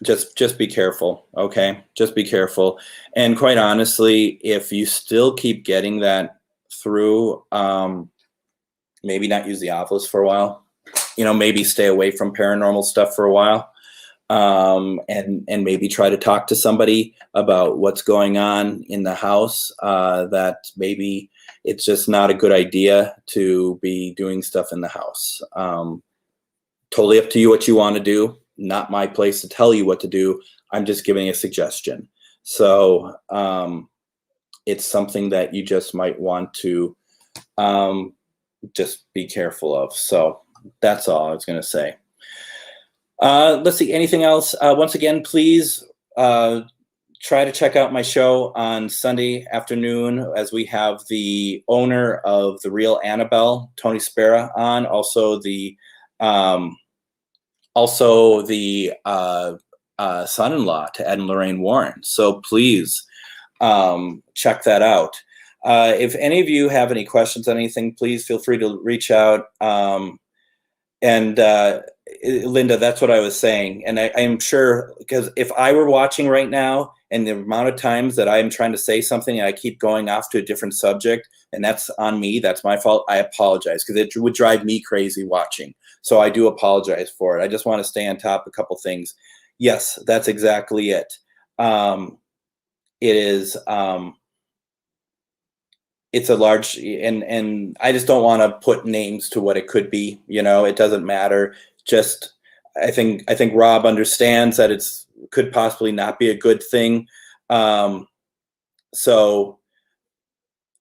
just be careful, okay? Just be careful. And quite honestly, if you still keep getting that through, maybe not use the office for a while. Maybe stay away from paranormal stuff for a while, and maybe try to talk to somebody about what's going on in the house. That maybe it's just not a good idea to be doing stuff in the house. Totally up to you what you want to do. Not my place to tell you what to do. I'm just giving a suggestion. So it's something that you just might want to just be careful of. So that's all I was going to say. Let's see, anything else? Once again, please try to check out my show on Sunday afternoon, as we have the owner of The Real Annabelle, Tony Spera, on. Also the son-in-law to Ed and Lorraine Warren. So please check that out. If any of you have any questions on anything, please feel free to reach out. And Linda, that's what I was saying. And I am sure, because if I were watching right now and the amount of times that I'm trying to say something and I keep going off to a different subject, and that's on me, that's my fault, I apologize, because it would drive me crazy watching. So I do apologize for it. I just want to stay on top of a couple things. Yes, that's exactly it. It is, it's a large, and I just don't want to put names to what it could be. It doesn't matter. Just, I think Rob understands that it's could possibly not be a good thing. So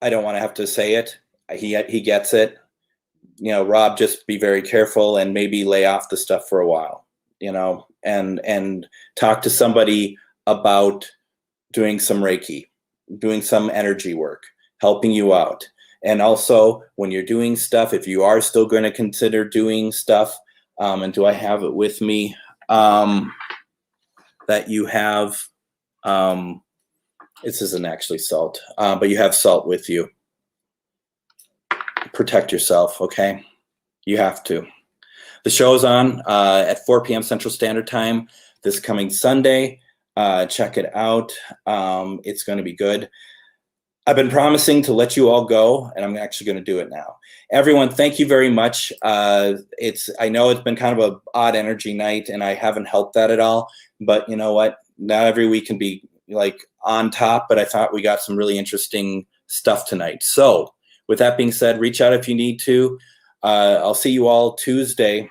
I don't want to have to say it. He gets it. Rob, just be very careful and maybe lay off the stuff for a while, and talk to somebody about doing some Reiki, doing some energy work, helping you out. And also, when you're doing stuff, if you are still going to consider doing stuff, and do I have it with me, that you have, this isn't actually salt, but you have salt with you. Protect yourself, okay? You have to. The show is on at 4 p.m. Central Standard Time this coming Sunday. Check it out. It's going to be good. I've been promising to let you all go, and I'm actually going to do it now. Everyone, thank you very much. I know it's been kind of an odd energy night, and I haven't helped that at all. But you know what? Not every week can be like on top, but I thought we got some really interesting stuff tonight. So with that being said, reach out if you need to. I'll see you all Tuesday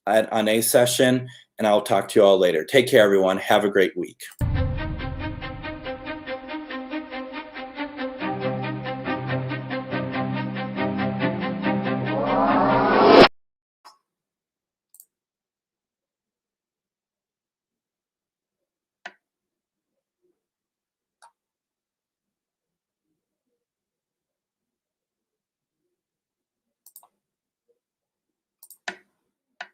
on a session, and I'll talk to you all later. Take care, everyone. Have a great week.